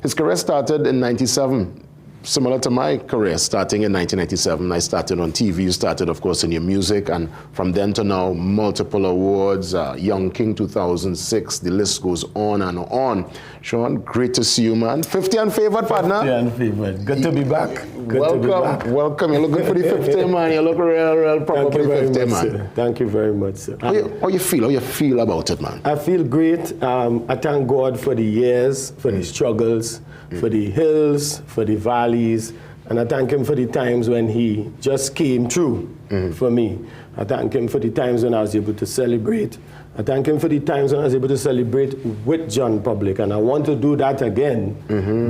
His career started in 97. Similar to my career, starting in 1997. I started on TV. You started, of course, in your music, and from then to now, multiple awards, Young King 2006, the list goes on and on. Sean, great to see you, man. 50 and favored, partner. 50 and favored. Good to be back. Welcome. You look good for the 50, man. You look real proper for the 50, man. Sir. Thank you very much, sir. How you feel about it, man? I feel great. I thank God for the years, for the struggles, for the hills, for the valleys, and I thank him for the times when he just came through for me. I thank him for the times when I was able to celebrate. I thank him for the times when I was able to celebrate with John Public, and I want to do that again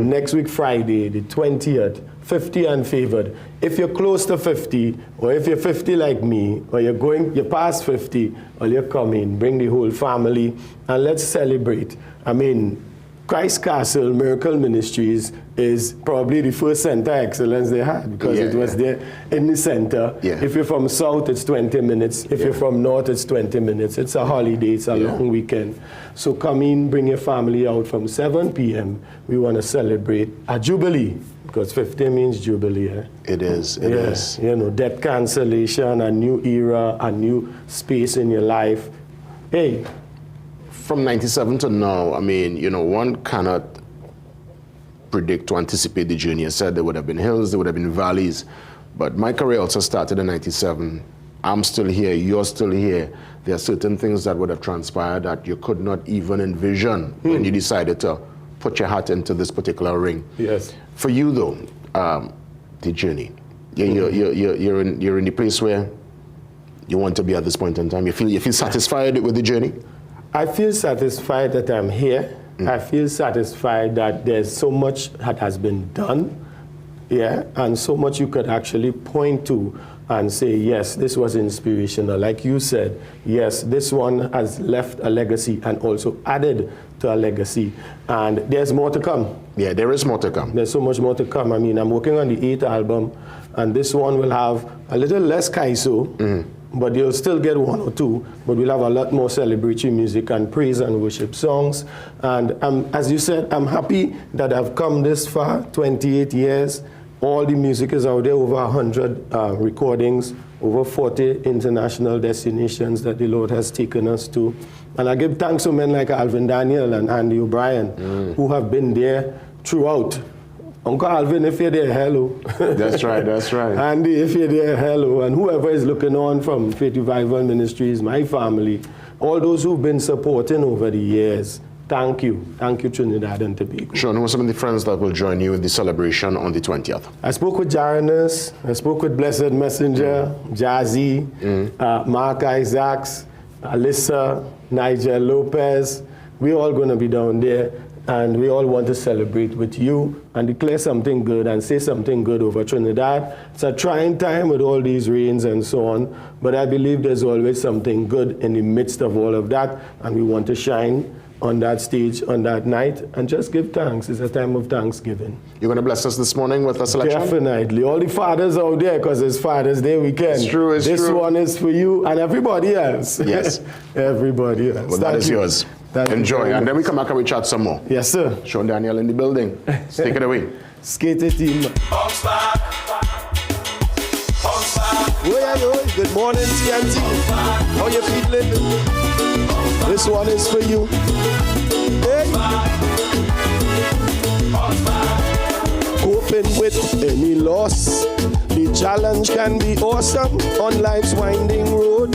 next week, Friday, the 20th, 50 and favored. If you're close to 50, or if you're 50 like me, or you're past 50, or you're coming, bring the whole family, and let's celebrate. I mean, Christ Castle Miracle Ministries is probably the first center of excellence they had, because it was there in the center. If you're from south, it's 20 minutes. If you're from north, it's 20 minutes. It's a holiday, it's a long weekend. So come in, bring your family out from 7 p.m. We want to celebrate a jubilee, because 50 means jubilee. It is, it is. You know, debt cancellation, a new era, a new space in your life. Hey. From 97 to now, I mean, you know, one cannot predict to anticipate the journey. I said there would have been hills, there would have been valleys, but my career also started in 97. I'm still here, you're still here. There are certain things that would have transpired that you could not even envision when you decided to put your hat into this particular ring. Yes. For you though, the journey, you're in the place where you want to be at this point in time. You feel satisfied with the journey? I feel satisfied that I'm here. I feel satisfied that there's so much that has been done, and so much you could actually point to and say, yes, this was inspirational. Like you said, yes, this one has left a legacy and also added to a legacy. And there's more to come. Yeah, there is more to come. There's so much more to come. I mean, I'm working on the 8th album, and this one will have a little less kaiso, but you'll still get 1 or 2, but we'll have a lot more celebratory music and praise and worship songs. And as you said, I'm happy that I've come this far, 28 years. All the music is out there, over 100 recordings, over 40 international destinations that the Lord has taken us to. And I give thanks to men like Alvin Daniel and Andy O'Brien, who have been there throughout. Uncle Alvin, if you're there, hello. That's right, that's right. Andy, if you're there, hello. And whoever is looking on from Faith Revival Ministries, my family, all those who've been supporting over the years, thank you. Thank you, Trinidad and Tobago. Sean, who are some of the friends that will join you in the celebration on the 20th? I spoke with Jaranus, I spoke with Blessed Messenger, Jazzy, Mark Isaacs, Alyssa, Nigel Lopez. We're all going to be down there. And we all want to celebrate with you and declare something good and say something good over Trinidad. It's a trying time with all these rains and so on, but I believe there's always something good in the midst of all of that, and we want to shine on that stage on that night and just give thanks. It's a time of thanksgiving. You're going to bless us this morning with a selection? Definitely. All the fathers out there, because it's Father's Day weekend. It's true, it's this true. one is for you and everybody else. Yes. Everybody else. Well, that is yours. Enjoy, and then we come back and we chat some more. Yes, sir. Sean Daniel in the building. Take it away. Skater team. Good morning, TNT. How you feeling? This one is for you. Hey. Coping with any loss. The challenge can be awesome on life's winding road.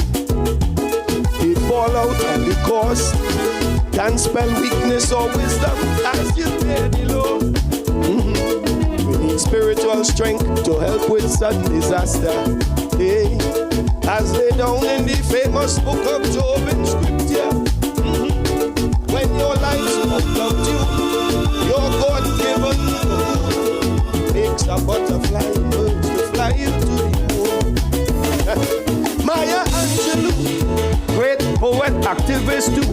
The fallout and the cost can spell weakness or wisdom as you pay the load. We need spiritual strength to help with sudden disaster. Hey, as laid down in the famous book of Job in Scripture. When your life's without you, your God-given moon makes a butterfly bird to fly into the moon. Maya Angelou, great poet, activist too.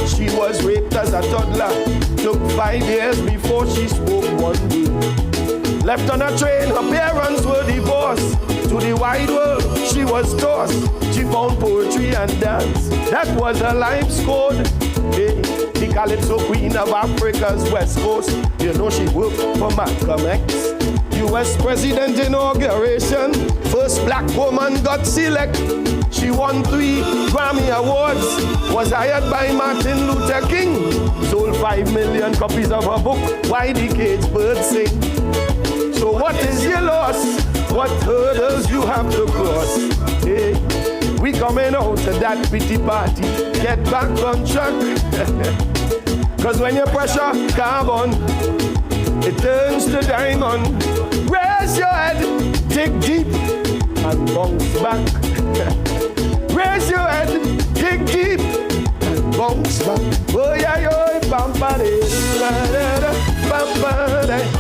She was raped as a toddler. Took 5 years before she spoke one word. Left on a train, her parents were divorced. To the wide world, she was tossed. She found poetry and dance. That was her life's code. Hey, the Calypso Queen of Africa's West Coast. You know she worked for Malcolm X. U.S. President inauguration. First black woman got selected. She won 3 Grammy Awards, was hired by Martin Luther King, sold 5 million copies of her book, Why the Caged Birds Sing. So what is your loss? What hurdles you have to cross? Hey, we coming out to that pity party, get back on track. Cause when you pressure carbon, it turns to diamond. Raise your head, dig deep, and bounce back. Raise your head, dig deep, and bounce back. Oh yeah, yo,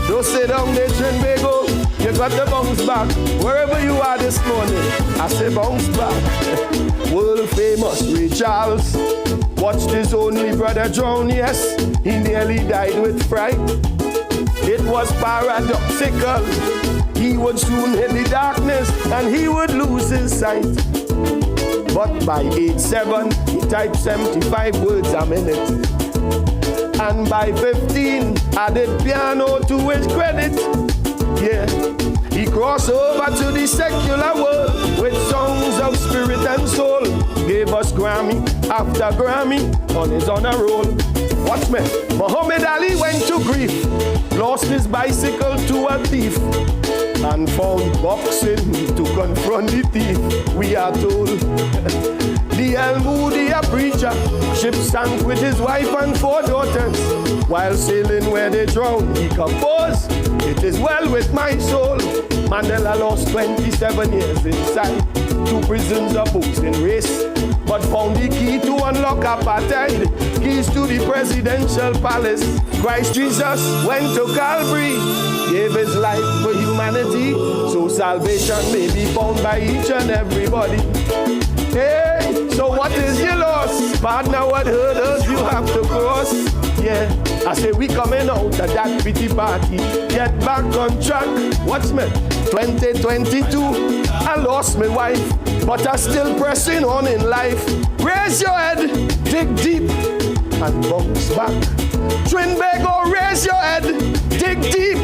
don't sit down there, Tobago. You got to bounce back. Wherever you are this morning, I say bounce back. World famous Ray Charles, Watched his only brother drown, yes, he nearly died with fright. It was paradoxical. He would soon hit the darkness and he would lose his sight. But by age 7, he typed 75 words a minute. And by 15, added piano to his credit. Yeah, he crossed over to the secular world with songs of spirit and soul. Gave us Grammy after Grammy on his honor roll. Watch me. Muhammad Ali went to grief, lost his bicycle to a thief, and found boxing to confront the thief, we are told. The El Moody, a preacher, ship sank with his wife and 4 daughters. While sailing where they drowned, he composed, "It is well with my soul." Mandela lost 27 years inside 2 prisons opposing race, but found the key to unlock apartheid, keys to the presidential palace. Christ Jesus went to Calvary, gave his life for humanity, so salvation may be found by each and everybody. Hey, so what is your loss? Partner, what hurdles you have to cross? Yeah, I say we coming out of that pity party. Get back on track. Watch me. 2022, I lost my wife, but I'm still pressing on in life. Raise your head, dig deep, and bounce back. Tobago, raise your head, dig deep,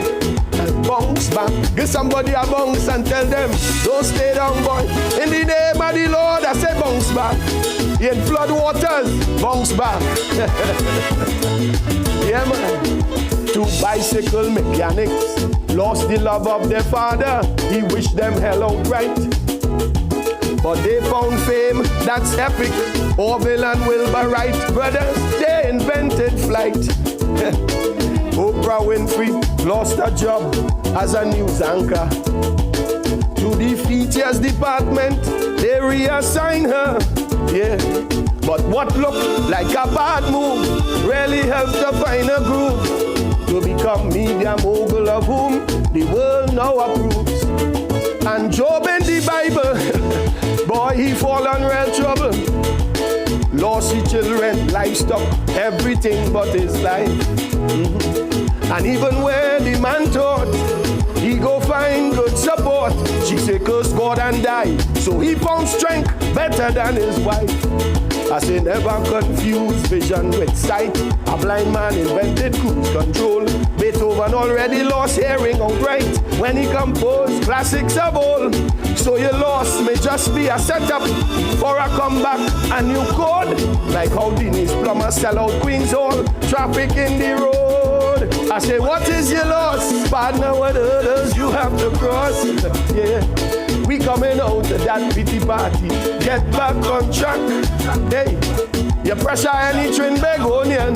and bounce back. Give somebody a bounce and tell them, don't stay down, boy. In the name of the Lord, I say bounce back. In flood waters, bounce back. Yeah, man. 2 bicycle mechanics lost the love of their father. He wished them hell outright. But they found fame, that's epic. Orville and Wilbur Wright brothers, they invented flight. Oprah Winfrey lost her job as a news anchor. To the features department, they reassigned her. Yeah, but what looked like a bad move really helped her find a groove to become media mogul, of whom the world now approves. And Job in the Bible, boy, he fall in real trouble. Lost his children, livestock, everything but his life. And even where the man thought he go find good support, she say curse God and die. So he found strength better than his wife. I say never confuse vision with sight. A blind man invented cruise control. Beethoven already lost hearing outright when he composed classics of old. So your loss may just be a setup for a comeback, a new code. Like how Denise Plummer sell out Queen's Hall, traffic in the road. I say what is your loss? Partner, what hurdles you have to cross? Yeah. We coming out of that pity party. Get back on track. Hey, you pressure any Trinbagonian,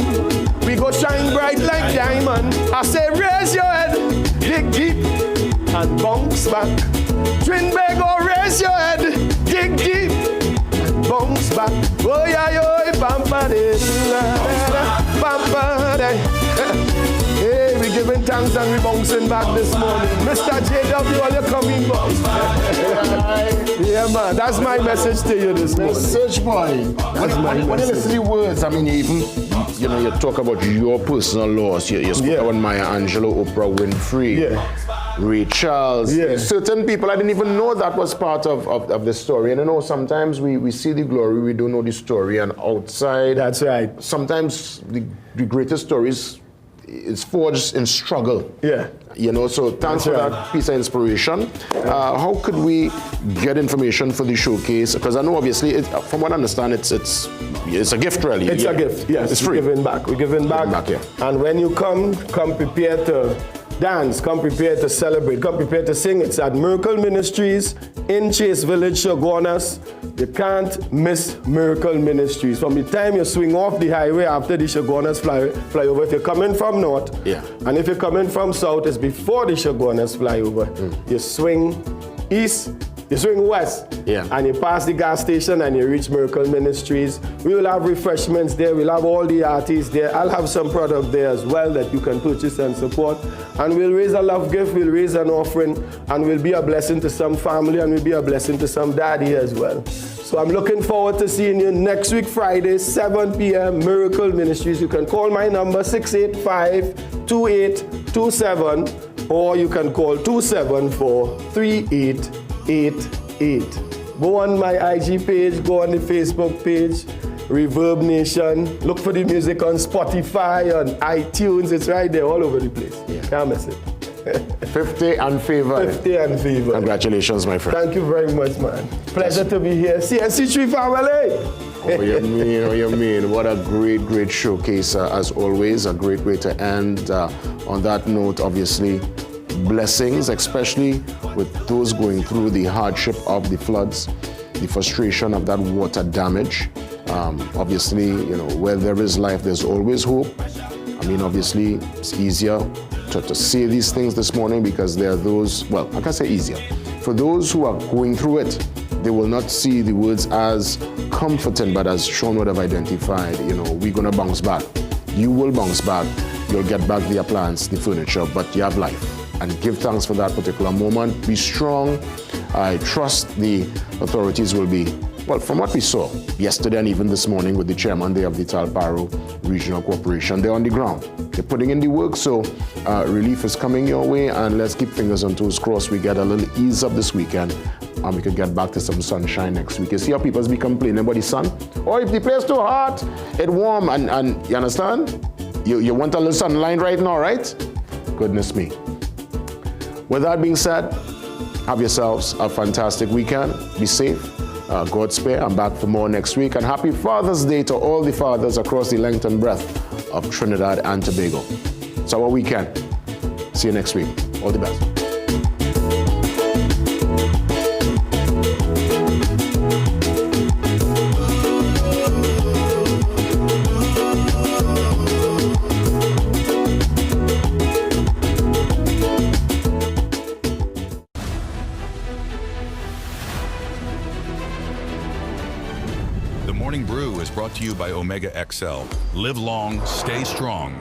we go shine bright like diamond. I say raise your head, dig deep, and bounce back. Trinbago, raise your head, dig deep, and bounce back. Oh yeah, yo, pampa de, pampa de. Hey, we giving thanks and we bouncing back this morning. Mr. JW, are you coming, boys? Yeah, man, that's my message to you this morning. Message, boy. When you listen to the words, I mean, even, you talk about your personal loss. You spoke about Maya Angelou, Oprah Winfrey, Ray Charles. Certain people, I didn't even know that was part of the story. And I know sometimes we see the glory, we don't know the story. And outside, that's right. Sometimes the greatest stories is forged in struggle. Yeah. So thanks for that piece of inspiration. How could we get information for the showcase? Because I know obviously, from what I understand, it's a gift really. It's a gift, yes. It's free. We're giving back. And when you come prepared to dance, come prepared to celebrate, come prepared to sing. It's at Miracle Ministries in Chase Village, Shogunas. You can't miss Miracle Ministries. From the time you swing off the highway after the Shogunas flyover, if you're coming from north, and if you're coming from south, it's before the Shogunas flyover. You swing east, you swing west, and you pass the gas station and you reach Miracle Ministries. We will have refreshments there. We'll have all the artists there. I'll have some product there as well that you can purchase and support. And we'll raise a love gift, we'll raise an offering, and we'll be a blessing to some family, and we'll be a blessing to some daddy as well. So I'm looking forward to seeing you next week, Friday, 7 p.m., Miracle Ministries. You can call my number, 685-2827, or you can call 274-3888. Go on my IG page, go on the Facebook page, Reverb Nation. Look for the music on Spotify, on iTunes. It's right there all over the place. Yeah. Can't miss it. 50 and favor. 50 and favor. Congratulations, my friend. Thank you very much, man. Pleasure to be here. CNC3 family. Oh, you mean? What a great showcase, as always. A great way to end. On that note, obviously, blessings, especially with those going through the hardship of the floods, the frustration of that water damage. Obviously, where there is life, there's always hope. I mean, obviously, it's easier to say these things this morning because there are those, well, I can't say easier. For those who are going through it, they will not see the words as comforting, but as Sean would have identified, we're going to bounce back. You will bounce back. You'll get back the appliance, the furniture, but you have life. And give thanks for that particular moment. Be strong. I trust the authorities will be, well, from what we saw yesterday and even this morning with the chairman there of the Talparo Regional Corporation, they're on the ground. They're putting in the work, so relief is coming your way, and let's keep fingers on toes crossed. We get a little ease up this weekend, and we could get back to some sunshine next week. You see how people be complaining about the sun? Or if the place too hot, it's warm, and you understand? You want a little sunlight right now, right? Goodness me. With that being said, have yourselves a fantastic weekend. Be safe. God spare. I'm back for more next week. And happy Father's Day to all the fathers across the length and breadth of Trinidad and Tobago. It's our weekend. See you next week. All the best. The Morning Brew is brought to you by Omega XL. Live long, stay strong.